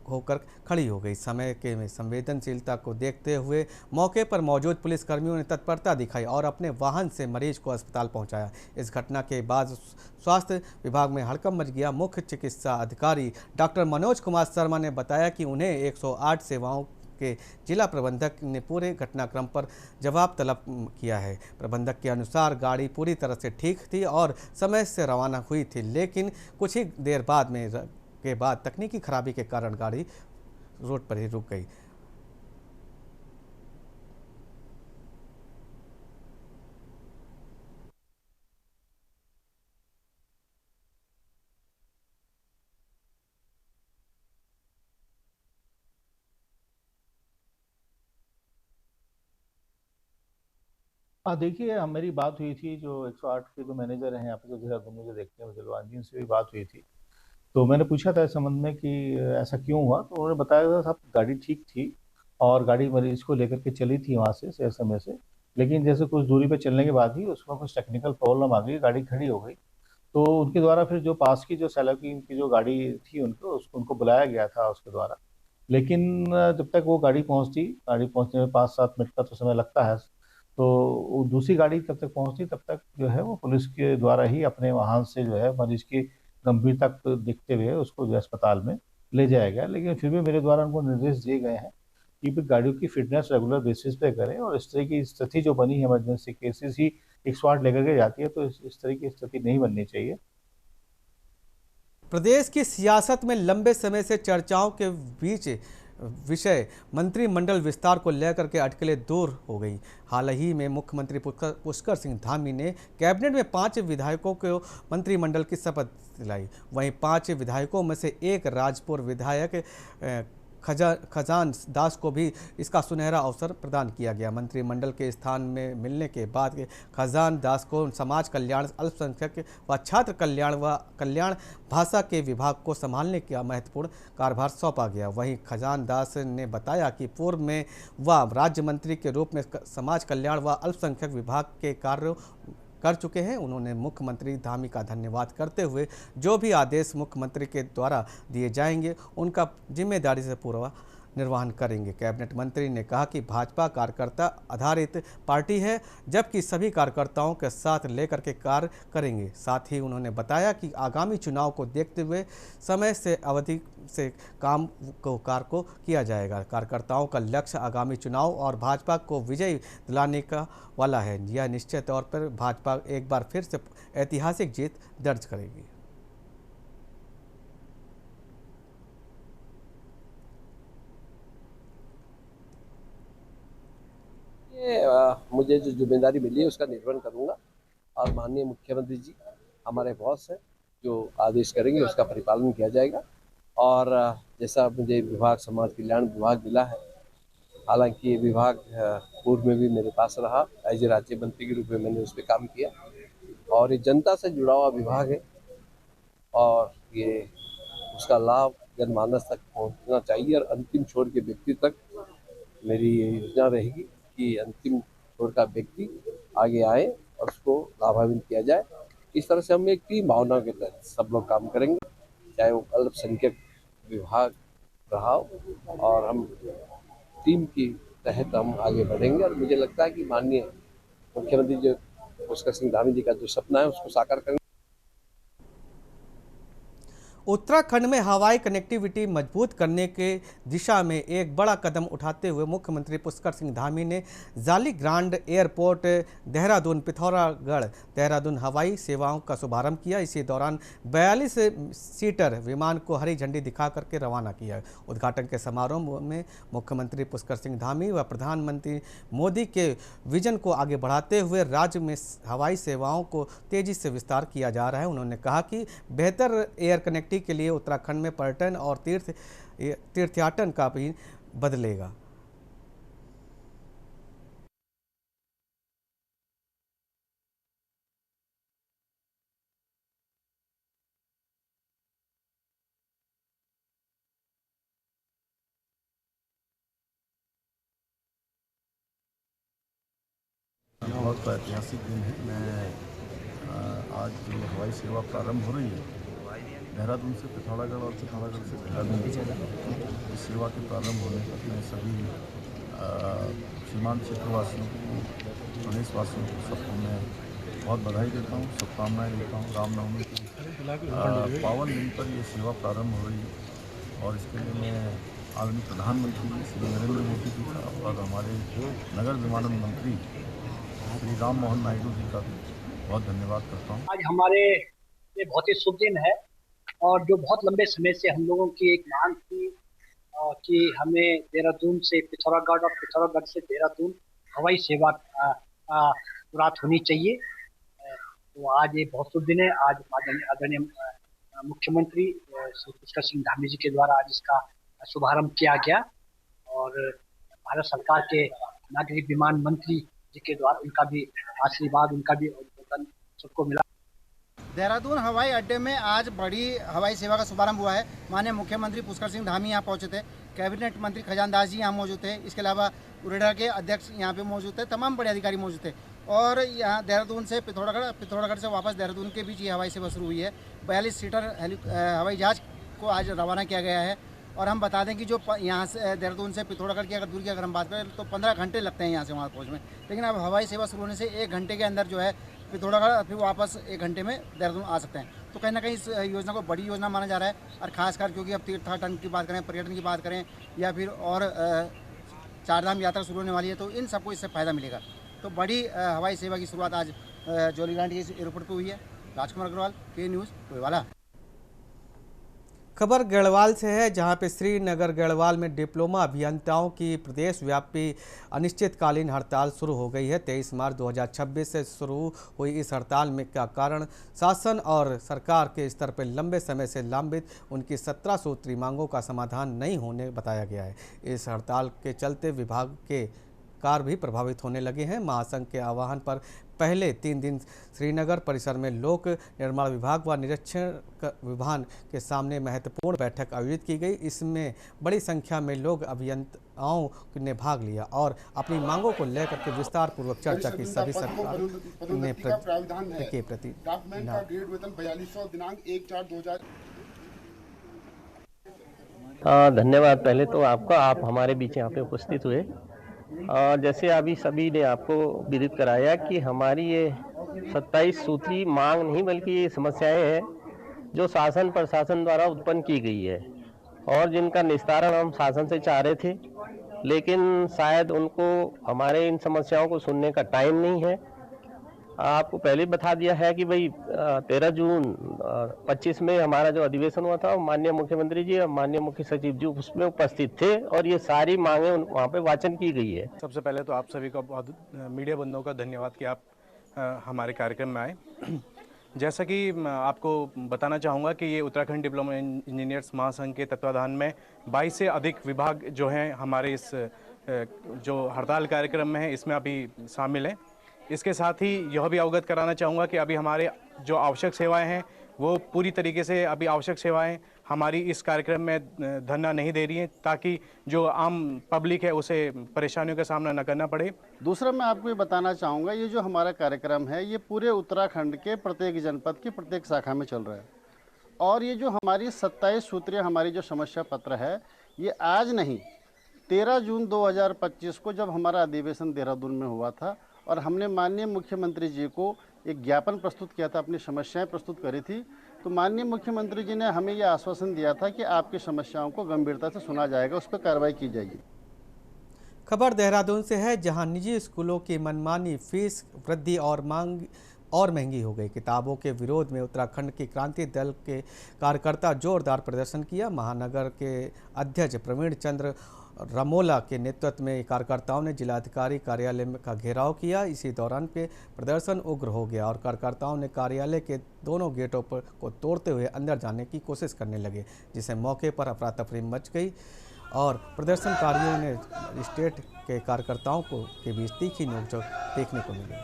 होकर खड़ी हो गई। समय के संवेदनशीलता को देखते हुए मौके पर मौजूद पुलिसकर्मियों ने तत्परता दिखाई और अपने वाहन से मरीज को अस्पताल पहुंचाया। इस घटना के बाद स्वास्थ्य विभाग में हड़कंप मच गया। मुख्य चिकित्सा अधिकारी डॉक्टर मनोज कुमार शर्मा ने बताया कि उन्हें 108 सेवाओं के जिला प्रबंधक ने पूरे घटनाक्रम पर जवाब तलब किया है। प्रबंधक के अनुसार गाड़ी पूरी तरह से ठीक थी और समय से रवाना हुई थी, लेकिन कुछ ही देर बाद तकनीकी खराबी के कारण गाड़ी रोड पर ही रुक गई। देखिए मेरी बात हुई थी जो 108 के जो मैनेजर हैं यहाँ पे जो देहरादून में जो देखते हैं दिलवान जी, उनसे भी बात हुई थी। तो मैंने पूछा था इस संबंध में कि ऐसा क्यों हुआ, तो उन्होंने बताया था साहब गाड़ी ठीक थी और गाड़ी मरीज को लेकर के चली थी वहाँ से शेर समय से, लेकिन जैसे कुछ दूरी पे चलने के बाद ही उसमें कुछ टेक्निकल प्रॉब्लम आ गई, गाड़ी खड़ी हो गई। तो उनके द्वारा फिर जो पास की जो सैलाकी की जो गाड़ी थी उनको बुलाया गया था उसके द्वारा, लेकिन जब तक वो गाड़ी पहुँचने में 5-7 मिनट का तो समय लगता है, तो दूसरी गाड़ी जब तक पहुंचती तब तक जो है वो पुलिस के द्वारा ही अपने वाहन से जो है मरीज की गंभीरता को देखते हुए उसको जो अस्पताल में ले जाया गया। लेकिन फिर भी मेरे द्वारा उनको निर्देश दिए गए हैं कि भी गाड़ियों की फिटनेस रेगुलर बेसिस पे करें और इस तरह की स्थिति जो बनी है इमरजेंसी केसेस ही 108 लेकर के जाती है, तो इस तरह की स्थिति नहीं बननी चाहिए। प्रदेश की सियासत में लंबे समय से चर्चाओं के बीच विषय मंत्रिमंडल विस्तार को लेकर के अटकलें दूर हो गई। हाल ही में मुख्यमंत्री पुष्कर सिंह धामी ने कैबिनेट में 5 विधायकों को मंत्रिमंडल की शपथ दिलाई। वहीं 5 विधायकों में से एक राजपुर विधायक खजान दास को भी इसका सुनहरा अवसर प्रदान किया गया। मंत्रिमंडल के स्थान में मिलने के बाद खजान दास को समाज कल्याण, अल्पसंख्यक व छात्र कल्याण भाषा के विभाग को संभालने का महत्वपूर्ण कार्यभार सौंपा गया। वहीं खजान दास ने बताया कि पूर्व में वह राज्य मंत्री के रूप में समाज कल्याण व अल्पसंख्यक विभाग के कार्य कर चुके हैं। उन्होंने मुख्यमंत्री धामी का धन्यवाद करते हुए जो भी आदेश मुख्यमंत्री के द्वारा दिए जाएंगे उनका जिम्मेदारी से पूरा निर्वहन करेंगे। कैबिनेट मंत्री ने कहा कि भाजपा कार्यकर्ता आधारित पार्टी है, जबकि सभी कार्यकर्ताओं के साथ लेकर के कार्य करेंगे। साथ ही उन्होंने बताया कि आगामी चुनाव को देखते हुए समय से अवधि से कार्य को किया जाएगा। कार्यकर्ताओं का लक्ष्य आगामी चुनाव और भाजपा को विजयी दिलाने का वाला है। यह निश्चित तौर पर भाजपा एक बार फिर से ऐतिहासिक जीत दर्ज करेगी। मुझे जो जिम्मेदारी मिली है उसका निर्वहन करूंगा और माननीय मुख्यमंत्री जी हमारे बॉस हैं, जो आदेश करेंगे उसका परिपालन किया जाएगा। और जैसा मुझे विभाग समाज कल्याण विभाग मिला है, हालांकि ये विभाग पूर्व में भी मेरे पास रहा, एज ए राज्य मंत्री के रूप में मैंने उस पर काम किया और ये जनता से जुड़ा हुआ विभाग है और ये उसका लाभ जनमानस तक पहुंचना चाहिए और अंतिम छोर के व्यक्ति तक मेरी ये योजना रहेगी कि अंतिम छोर का व्यक्ति आगे आए और उसको लाभान्वित किया जाए। इस तरह से हम एक टीम भावना के तहत सब लोग काम करेंगे, चाहे वो अल्पसंख्यक विभाग रहा हो, और हम टीम के तहत हम आगे बढ़ेंगे। और मुझे लगता है कि माननीय मुख्यमंत्री जो पुष्कर सिंह धामी जी का जो सपना है उसको साकार करेंगे। उत्तराखंड में हवाई कनेक्टिविटी मजबूत करने के दिशा में एक बड़ा कदम उठाते हुए मुख्यमंत्री पुष्कर सिंह धामी ने जाली ग्रांड एयरपोर्ट देहरादून पिथौरागढ़ देहरादून हवाई सेवाओं का शुभारंभ किया। इसी दौरान 42 सीटर विमान को हरी झंडी दिखा करके रवाना किया। उद्घाटन के समारोह में मुख्यमंत्री पुष्कर सिंह धामी व प्रधानमंत्री मोदी के विजन को आगे बढ़ाते हुए राज्य में हवाई सेवाओं को तेजी से विस्तार किया जा रहा है। उन्होंने कहा कि बेहतर एयर कनेक्टिविटी के लिए उत्तराखंड में पर्यटन और तीर्थयाटन का भी बदलेगा। बहुत ऐतिहासिक दिन है। मैं आज जो हवाई सेवा प्रारंभ हो रही है देहरादून से पिथौरागढ़ और पिथौरागढ़ से देहरादून, इस सेवा के प्रारंभ होने पर मैं सभी सीमांत क्षेत्रवासियों को, प्रदेशवासियों को, सबको मैं बहुत बधाई देता हूँ, शुभकामनाएँ देता हूँ। रामनवमी की पावन दिन पर ये सेवा प्रारंभ हो रही है और इसके लिए मैं आदरणीय प्रधानमंत्री जी श्री नरेंद्र मोदी जी का और हमारे नगर विमानन मंत्री श्री राम मोहन नायडू जी का भी बहुत धन्यवाद करता हूँ। आज हमारे ये बहुत ही शुभ दिन है और जो बहुत लंबे समय से हम लोगों की एक मांग थी कि हमें देहरादून से पिथौरागढ़ और पिथौरागढ़ से देहरादून हवाई सेवा प्राप्त होनी चाहिए। तो आज ये बहुत शुभ दिन है। आज आदरणीय मुख्यमंत्री श्री पुष्कर सिंह धामी जी के द्वारा आज इसका शुभारंभ किया गया और भारत सरकार के नागरिक विमान मंत्री जी के द्वारा उनका भी आशीर्वाद, उनका भी उद्बोधन सबको मिला। देहरादून हवाई अड्डे में आज बड़ी हवाई सेवा का शुभारंभ हुआ है। माननीय मुख्यमंत्री पुष्कर सिंह धामी यहाँ पहुँचे थे, कैबिनेट मंत्री खजान दास जी यहाँ मौजूद थे, इसके अलावा उरेडा के अध्यक्ष यहाँ पे मौजूद थे, तमाम बड़े अधिकारी मौजूद थे और यहाँ देहरादून से पिथौरागढ़, पिथौरागढ़ से वापस देहरादून के बीच ये हवाई सेवा शुरू हुई है। 42 सीटर हवाई जहाज को आज रवाना किया गया है और हम बता दें कि जो यहाँ से देहरादून से पिथौरागढ़ की अगर दूरी की अगर हम बात करें तो 15 घंटे लगते हैं यहाँ से वहाँ पहुँचने में, लेकिन अब हवाई सेवा शुरू होने से 1 घंटे के अंदर जो है पिथौरागढ़ फिर वापस 1 घंटे में देहरादून आ सकते हैं। तो कहीं ना कहीं इस योजना को बड़ी योजना माना जा रहा है और खासकर क्योंकि अब तीर्थयाटन की बात करें, पर्यटन की बात करें या फिर और चारधाम यात्रा शुरू होने वाली है तो इन सबको इससे फ़ायदा मिलेगा। तो बड़ी हवाई सेवा की शुरुआत आज जोलीग्रांट के एयरपोर्ट पर हुई है। राजकुमार अग्रवाल, के न्यूज़, कोईवाला। खबर गढ़वाल से है, जहां पे श्रीनगर गढ़वाल में डिप्लोमा अभियंताओं की प्रदेश व्यापी अनिश्चितकालीन हड़ताल शुरू हो गई है। 23 मार्च 2026 से शुरू हुई इस हड़ताल में का कारण शासन और सरकार के स्तर पर लंबे समय से लंबित उनकी 17 सूत्री मांगों का समाधान नहीं होने बताया गया है। इस हड़ताल के चलते विभाग के कार्य भी प्रभावित होने लगे हैं। महासंघ के आह्वान पर पहले 3 दिन श्रीनगर परिसर में लोक निर्माण विभाग व निरीक्षण विभाग के सामने महत्वपूर्ण बैठक आयोजित की गई। इसमें बड़ी संख्या में लोग अभियंताओं ने भाग लिया और अपनी मांगों को लेकर के विस्तार पूर्वक चर्चा की। सभी सरकार ने के प्रति धन्यवाद पहले तो आपका, आप हमारे बीच यहाँ पे उपस्थित हुए और जैसे अभी सभी ने आपको विदित कराया कि हमारी ये 27 सूत्री मांग नहीं बल्कि ये समस्याएं हैं जो शासन प्रशासन द्वारा उत्पन्न की गई है और जिनका निस्तारण हम शासन से चाह रहे थे, लेकिन शायद उनको हमारे इन समस्याओं को सुनने का टाइम नहीं है। आपको पहले बता दिया है कि भाई 13 जून 25 में हमारा जो अधिवेशन हुआ था माननीय मुख्यमंत्री जी और माननीय मुख्य सचिव जी उसमें उपस्थित थे और ये सारी मांगे वहाँ पे वाचन की गई है। सबसे पहले तो आप सभी का बहुत मीडिया बंधुओं का धन्यवाद कि आप हमारे कार्यक्रम में आए। जैसा कि आपको बताना चाहूँगा कि ये उत्तराखंड डिप्लोमा इंजीनियर्स महासंघ के तत्वाधान में 22 से अधिक विभाग जो हैं हमारे इस जो हड़ताल कार्यक्रम में है इसमें अभी शामिल हैं। इसके साथ ही यह भी अवगत कराना चाहूँगा कि अभी हमारे जो आवश्यक सेवाएं हैं वो पूरी तरीके से अभी आवश्यक सेवाएं हमारी इस कार्यक्रम में धरना नहीं दे रही हैं ताकि जो आम पब्लिक है उसे परेशानियों का सामना न करना पड़े। दूसरा मैं आपको ये बताना चाहूँगा, ये जो हमारा कार्यक्रम है ये पूरे उत्तराखंड के प्रत्येक जनपद की प्रत्येक शाखा में चल रहा है और ये जो हमारी 27 सूत्रीय हमारी जो समस्या पत्र है ये आज नहीं 13 जून 2025 को जब हमारा अधिवेशन देहरादून में हुआ था और हमने माननीय मुख्यमंत्री जी को एक ज्ञापन प्रस्तुत किया था, अपनी समस्याएं प्रस्तुत करी थी। तो माननीय मुख्यमंत्री जी ने हमें यह आश्वासन दिया था कि आपकी समस्याओं को गंभीरता से सुना जाएगा, उस पर कार्रवाई की जाएगी। खबर देहरादून से है, जहां निजी स्कूलों की मनमानी फीस वृद्धि और मांग और महंगी हो गई। किताबों के विरोध में उत्तराखंड की क्रांति दल के कार्यकर्ता जोरदार प्रदर्शन किया। महानगर के अध्यक्ष प्रवीण चंद्र रमोला के नेतृत्व में कार्यकर्ताओं ने जिलाधिकारी कार्यालय का घेराव किया। इसी दौरान के प्रदर्शन उग्र हो गया और कार्यकर्ताओं ने कार्यालय के दोनों गेटों को तोड़ते हुए अंदर जाने की कोशिश करने लगे, जिससे मौके पर अफरा तफरी मच गई और प्रदर्शनकारियों ने स्टेट के कार्यकर्ताओं के बीच तीखी नोकझोंक देखने को मिली।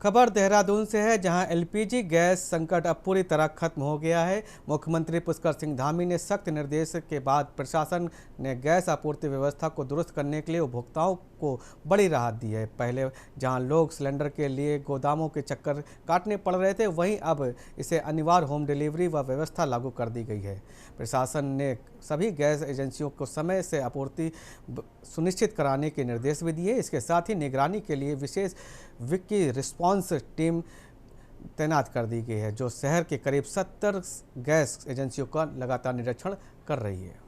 खबर देहरादून से है, जहां एलपीजी गैस संकट अब पूरी तरह खत्म हो गया है। मुख्यमंत्री पुष्कर सिंह धामी ने सख्त निर्देश के बाद प्रशासन ने गैस आपूर्ति व्यवस्था को दुरुस्त करने के लिए उपभोक्ताओं को बड़ी राहत दी है। पहले जहां लोग सिलेंडर के लिए गोदामों के चक्कर काटने पड़ रहे थे, वहीं अब इसे अनिवार्य होम डिलीवरी व व्यवस्था लागू कर दी गई है। प्रशासन ने सभी गैस एजेंसियों को समय से आपूर्ति सुनिश्चित कराने के निर्देश भी दिए। इसके साथ ही निगरानी के लिए विशेष विक्की रिस्पॉन्स टीम तैनात कर दी गई है, जो शहर के करीब 70 गैस एजेंसियों का लगातार निरीक्षण कर रही है।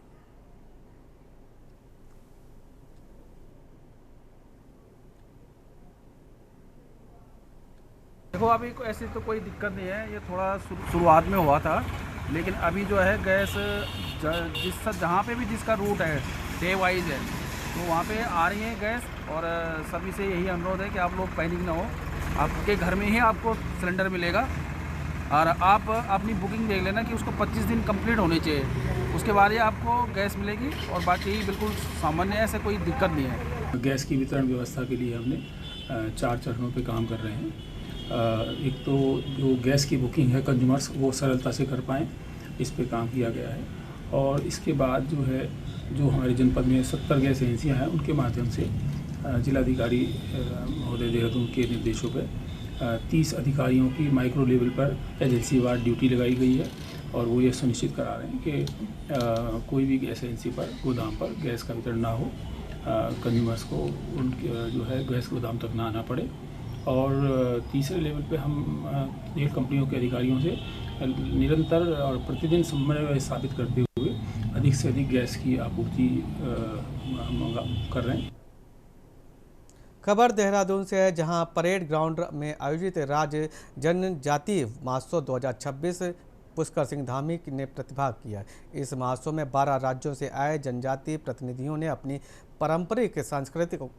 देखो, अभी ऐसी तो कोई दिक्कत नहीं है। ये थोड़ा शुरुआत में हुआ था, लेकिन अभी जो है गैस जहाँ पे भी जिसका रूट है डे वाइज है, तो वहाँ पे आ रही है गैस। और सभी से यही अनुरोध है कि आप लोग पैनिक ना हो, आपके घर में ही आपको सिलेंडर मिलेगा। और आप अपनी बुकिंग देख लेना कि उसको 25 दिन कंप्लीट होने चाहिए, उसके बाद ही आपको गैस मिलेगी। और बाकी बिल्कुल सामान्य, ऐसे कोई दिक्कत नहीं है। गैस की वितरण व्यवस्था के लिए हमने 4 चरणों पे काम कर रहे हैं। एक तो जो गैस की बुकिंग है कंज्यूमर्स वो सरलता से कर पाएँ, इस पे काम किया गया है। और इसके बाद जो है, जो हमारे जनपद में 70 गैस एजेंसियाँ हैं, उनके माध्यम से जिलाधिकारी महोदय देहरादून के निर्देशों पर 30 अधिकारियों की माइक्रो लेवल पर एजेंसी वार ड्यूटी लगाई गई है। और वो ये सुनिश्चित करा रहे हैं कि कोई भी गैस एजेंसी पर गोदाम पर गैस का वितरण ना हो, कंज्यूमर्स को उनके जो है गैस गोदाम तक ना आना पड़े। और तीसरे लेवल पे हम तेल कंपनियों के अधिकारियों से निरंतर और प्रतिदिन समन्वय स्थापित करते हुए अधिक से अधिक गैस की आपूर्ति कर रहे हैं। खबर देहरादून से है, जहां परेड ग्राउंड में आयोजित राज्य जनजातीय महोत्सव 2026 पुष्कर सिंह धामी ने प्रतिभाग किया। इस महोत्सव में 12 राज्यों से आए जनजातीय प्रतिनिधियों ने अपनी पारंपरिक संस्कृति को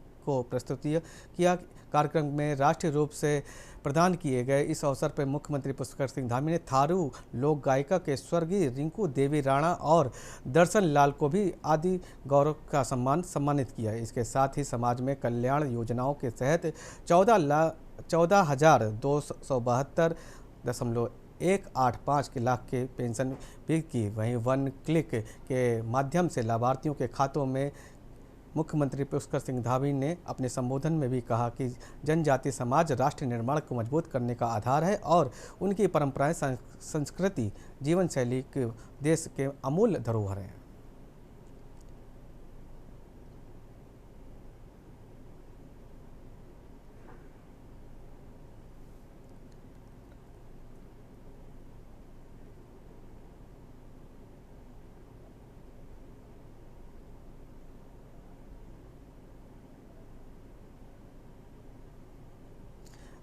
प्रस्तुत किया। कार्यक्रम में राष्ट्रीय रूप से प्रदान किए गए इस अवसर पर मुख्यमंत्री पुष्कर सिंह धामी ने थारू लोक गायिका के स्वर्गीय रिंकू देवी राणा और दर्शन लाल को भी आदि गौरव का सम्मानित किया। इसके साथ ही समाज में कल्याण योजनाओं के तहत 14,272.185 लाख के पेंशन भी की। वहीं वन क्लिक के माध्यम से लाभार्थियों के खातों में मुख्यमंत्री पुष्कर सिंह धामी ने अपने संबोधन में भी कहा कि जनजातीय समाज राष्ट्र निर्माण को मजबूत करने का आधार है और उनकी परंपराएं, संस्कृति, जीवन शैली के देश के अमूल्य धरोहर हैं।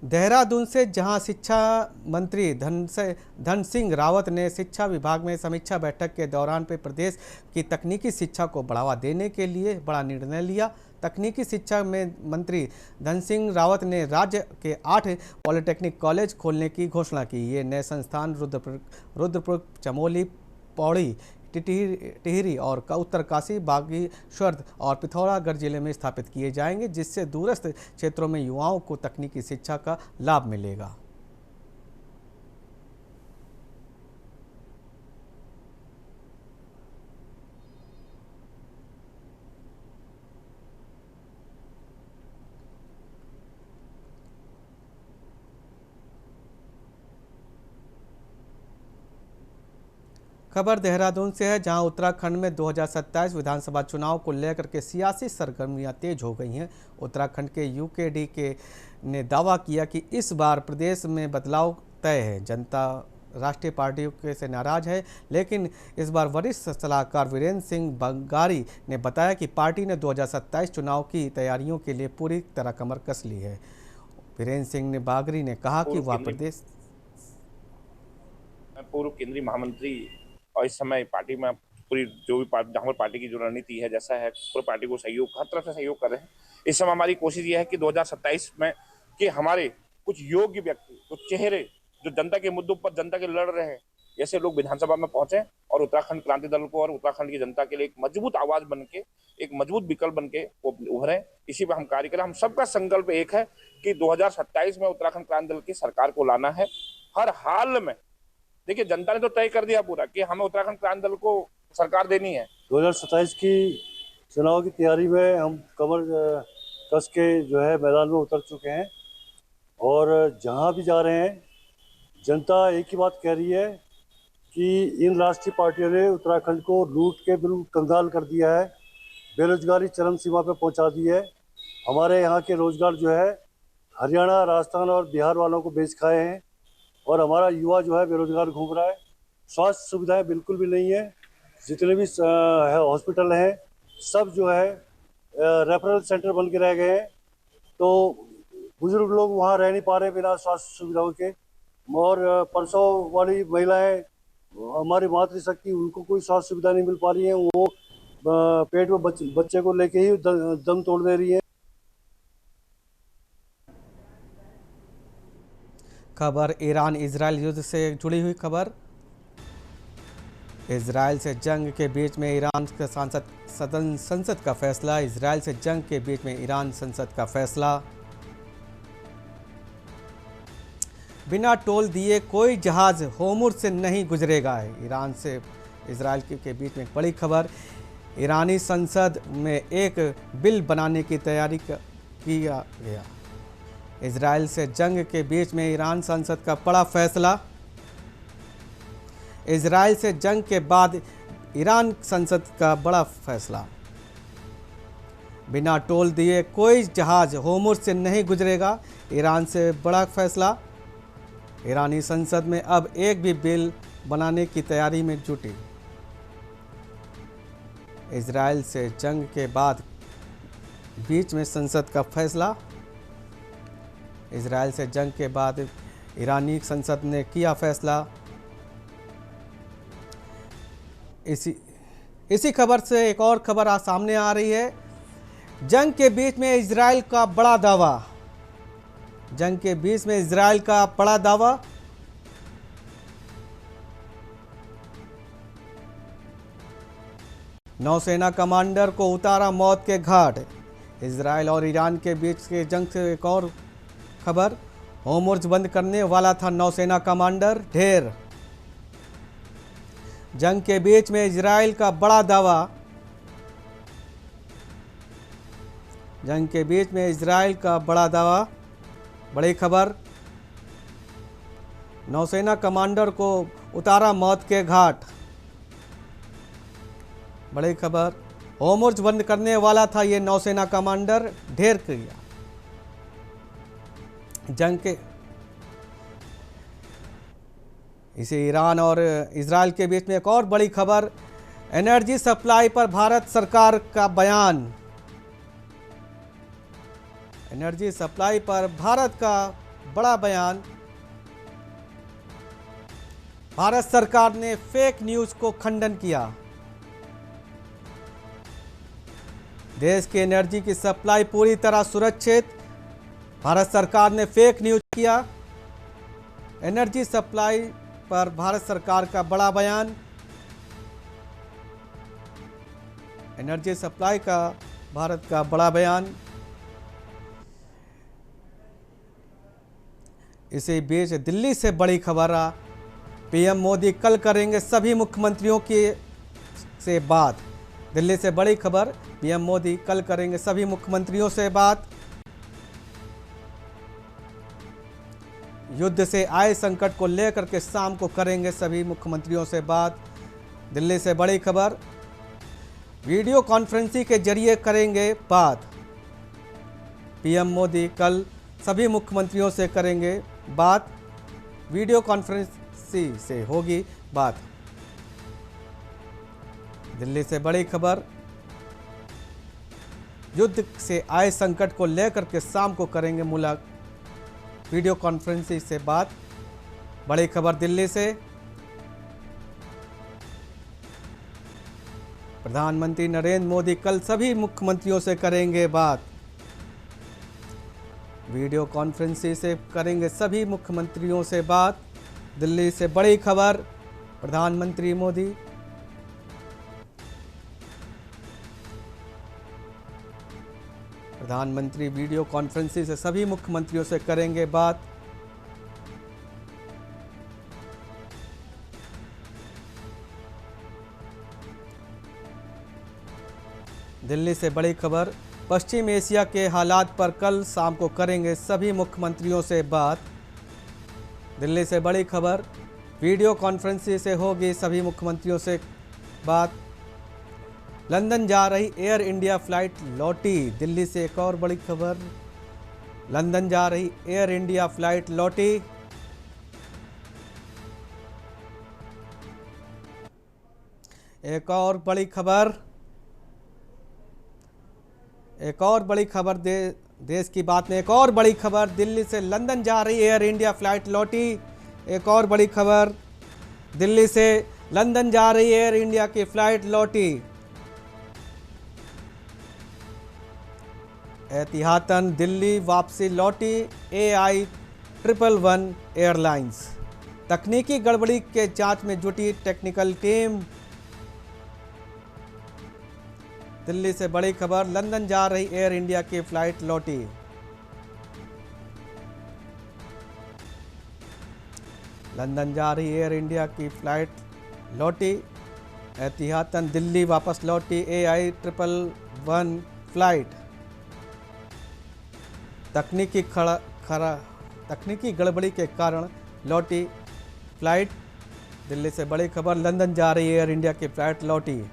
देहरादून से, जहां शिक्षा मंत्री धन सिंह रावत ने शिक्षा विभाग में समीक्षा बैठक के दौरान पे प्रदेश की तकनीकी शिक्षा को बढ़ावा देने के लिए बड़ा निर्णय लिया। तकनीकी शिक्षा में मंत्री धन सिंह रावत ने राज्य के 8 पॉलिटेक्निक कॉलेज खोलने की घोषणा की। ये नए संस्थान रुद्रपुर, चमोली, पौड़ी, टिहरी और उत्तरकाशी, बागेश्वर और पिथौरागढ़ जिले में स्थापित किए जाएंगे, जिससे दूरस्थ क्षेत्रों में युवाओं को तकनीकी शिक्षा का लाभ मिलेगा। खबर देहरादून से है, जहां उत्तराखंड में 2027 विधानसभा चुनाव को लेकर के सियासी सरगर्मियां तेज हो गई हैं। उत्तराखंड के यूकेडी ने दावा किया कि इस बार प्रदेश में बदलाव तय है। जनता राष्ट्रीय पार्टियों से नाराज है, लेकिन इस बार वरिष्ठ सलाहकार वीरेंद्र सिंह बंगारी ने बताया कि पार्टी ने 2027 चुनाव की तैयारियों के लिए पूरी तरह कमर कस ली है। वीरेंद्र सिंह बागरी ने कहा कि वह प्रदेश पूर्व केंद्रीय महामंत्री और इस समय पार्टी में पूरी जो भी जहाँ पर पार्टी की जो रणनीति है जैसा है, पूरी पार्टी को सहयोग हर तरफ से सहयोग कर रहे हैं। इस समय हमारी कोशिश ये है कि 2027 में कि हमारे कुछ योग्य व्यक्ति, कुछ चेहरे जो जनता के मुद्दों पर जनता के लड़ रहे हैं, ऐसे लोग विधानसभा में पहुंचे और उत्तराखंड क्रांति दल को और उत्तराखंड की जनता के लिए एक मजबूत आवाज बन के, एक मजबूत विकल्प बन के उभरे। इसी पर हम कार्य करें। हम सबका संकल्प एक है कि 2027 में उत्तराखंड क्रांति दल की सरकार को लाना है हर हाल में। देखिए, जनता ने तो तय कर दिया पूरा कि हमें उत्तराखंड क्रांति दल को सरकार देनी है। 2027 की चुनाव की तैयारी में हम कमर कस के जो है मैदान में उतर चुके हैं और जहां भी जा रहे हैं जनता एक ही बात कह रही है कि इन राष्ट्रीय पार्टियों ने उत्तराखंड को लूट के बिल्कुल कंगाल कर दिया है, बेरोजगारी चरम सीमा पे पहुंचा दी है। हमारे यहाँ के रोजगार जो है हरियाणा, राजस्थान और बिहार वालों को बेच खाए हैं और हमारा युवा जो है बेरोजगार घूम रहा है। स्वास्थ्य सुविधाएं बिल्कुल भी नहीं है। जितने भी हॉस्पिटल हैं सब जो है रेफरल सेंटर बन के रह गए हैं, तो बुजुर्ग लोग वहाँ रह नहीं पा रहे बिना स्वास्थ्य सुविधाओं के। और प्रसव वाली महिलाएं, हमारी मातृशक्ति, उनको कोई स्वास्थ्य सुविधा नहीं मिल पा रही है। वो पेट में बच्चे को लेके ही दम तोड़ दे रही है। खबर ईरान इजराइल युद्ध से जुड़ी हुई खबर। इजराइल से जंग के बीच में ईरान के संसद का फैसला। इजराइल से जंग के बीच में ईरान संसद का फैसला। बिना टोल दिए कोई जहाज होर्मुज़ से नहीं गुजरेगा। ईरान से इजराइल के बीच में एक बड़ी खबर। ईरानी संसद में एक बिल बनाने की तैयारी किया गया। इजराइल से जंग के बीच में ईरान संसद का बड़ा फैसला। इजराइल से जंग के बाद ईरान संसद का बड़ा फैसला। बिना टोल दिए कोई जहाज होर्मुज़ से नहीं गुजरेगा। ईरान से बड़ा फैसला। ईरानी संसद में अब एक भी बिल बनाने की तैयारी में जुटी। इजराइल से जंग के बाद बीच में संसद का फैसला। इजराइल से जंग के बाद ईरानी संसद ने किया फैसला। इसी खबर से एक और खबर आज सामने आ रही है। जंग के बीच में इजराइल का बड़ा दावा। जंग के बीच में इजराइल का बड़ा दावा। नौसेना कमांडर को उतारा मौत के घाट। इजराइल और ईरान के बीच के जंग से एक और खबर। होर्मुज़ बंद करने वाला था नौसेना कमांडर, ढेर। जंग के बीच में इजराइल का बड़ा दावा। जंग के बीच में इजराइल का बड़ा दावा। बड़ी खबर। नौसेना कमांडर को उतारा मौत के घाट। बड़ी खबर। होर्मुज़ बंद करने वाला था ये नौसेना कमांडर, ढेर किया। जंग के इसे ईरान और इजराइल के बीच में एक और बड़ी खबर। एनर्जी सप्लाई पर भारत सरकार का बयान। एनर्जी सप्लाई पर भारत का बड़ा बयान। भारत सरकार ने फेक न्यूज को खंडन किया। देश की एनर्जी की सप्लाई पूरी तरह सुरक्षित। भारत सरकार ने फेक न्यूज किया। एनर्जी सप्लाई पर भारत सरकार का बड़ा बयान। एनर्जी सप्लाई का भारत का बड़ा बयान। इसी बीच दिल्ली से बड़ी खबर आ, पीएम मोदी कल करेंगे सभी मुख्यमंत्रियों से बात। दिल्ली से बड़ी खबर, पीएम मोदी कल करेंगे सभी मुख्यमंत्रियों से बात। युद्ध से आए संकट को लेकर के शाम को करेंगे सभी मुख्यमंत्रियों से बात। दिल्ली से बड़ी खबर, वीडियो कॉन्फ्रेंसिंग के जरिए करेंगे बात। पीएम मोदी कल सभी मुख्यमंत्रियों से करेंगे बात, वीडियो कॉन्फ्रेंसिंग से होगी बात। दिल्ली से बड़ी खबर, युद्ध से आए संकट को लेकर के शाम को करेंगे मुलाकात, वीडियो कॉन्फ्रेंसिंग से बात। बड़ी खबर दिल्ली से, प्रधानमंत्री नरेंद्र मोदी कल सभी मुख्यमंत्रियों से करेंगे बात। वीडियो कॉन्फ्रेंसिंग से करेंगे सभी मुख्यमंत्रियों से बात। दिल्ली से बड़ी खबर, प्रधानमंत्री मोदी वीडियो कॉन्फ्रेंसिंग से सभी मुख्यमंत्रियों से करेंगे बात। दिल्ली से बड़ी खबर, पश्चिम एशिया के हालात पर कल शाम को करेंगे सभी मुख्यमंत्रियों से बात। दिल्ली से बड़ी खबर, वीडियो कॉन्फ्रेंसिंग से होगी सभी मुख्यमंत्रियों से बात। लंदन जा रही एयर इंडिया फ्लाइट लौटी। दिल्ली से एक और बड़ी खबर, लंदन जा रही एयर इंडिया फ्लाइट लौटी। एक और बड़ी खबर देश की बात में एक और बड़ी खबर, दिल्ली से लंदन जा रही एयर इंडिया फ्लाइट लौटी। एक और बड़ी खबर, दिल्ली से लंदन जा रही एयर इंडिया की फ्लाइट लौटी। एहतियातन दिल्ली वापसी लौटी AI-111 एयरलाइंस। तकनीकी गड़बड़ी के जांच में जुटी टेक्निकल टीम। दिल्ली से बड़ी खबर, लंदन जा रही एयर इंडिया की फ्लाइट लौटी। लंदन जा रही एयर इंडिया की फ्लाइट लौटी। एहतियातन दिल्ली वापस लौटी AI-111 फ्लाइट। तकनीकी गड़बड़ी के कारण लौटी फ्लाइट। दिल्ली से बड़ी खबर, लंदन जा रही एयर इंडिया की फ्लाइट लौटी।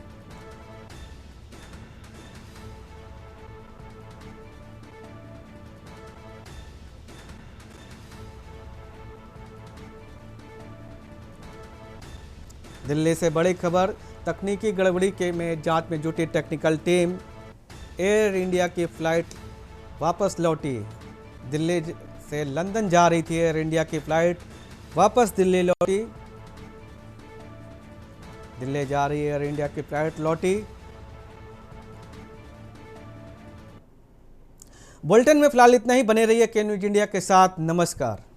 दिल्ली से बड़ी खबर, तकनीकी गड़बड़ी के में जांच में जुटी टेक्निकल टीम। एयर इंडिया की फ्लाइट वापस लौटी। दिल्ली से लंदन जा रही थी एयर इंडिया की फ्लाइट, वापस दिल्ली लौटी। दिल्ली जा रही एयर इंडिया की फ्लाइट लौटी। बुलेटिन में फिलहाल इतना ही। बने रहिए के न्यूज इंडिया के साथ। नमस्कार।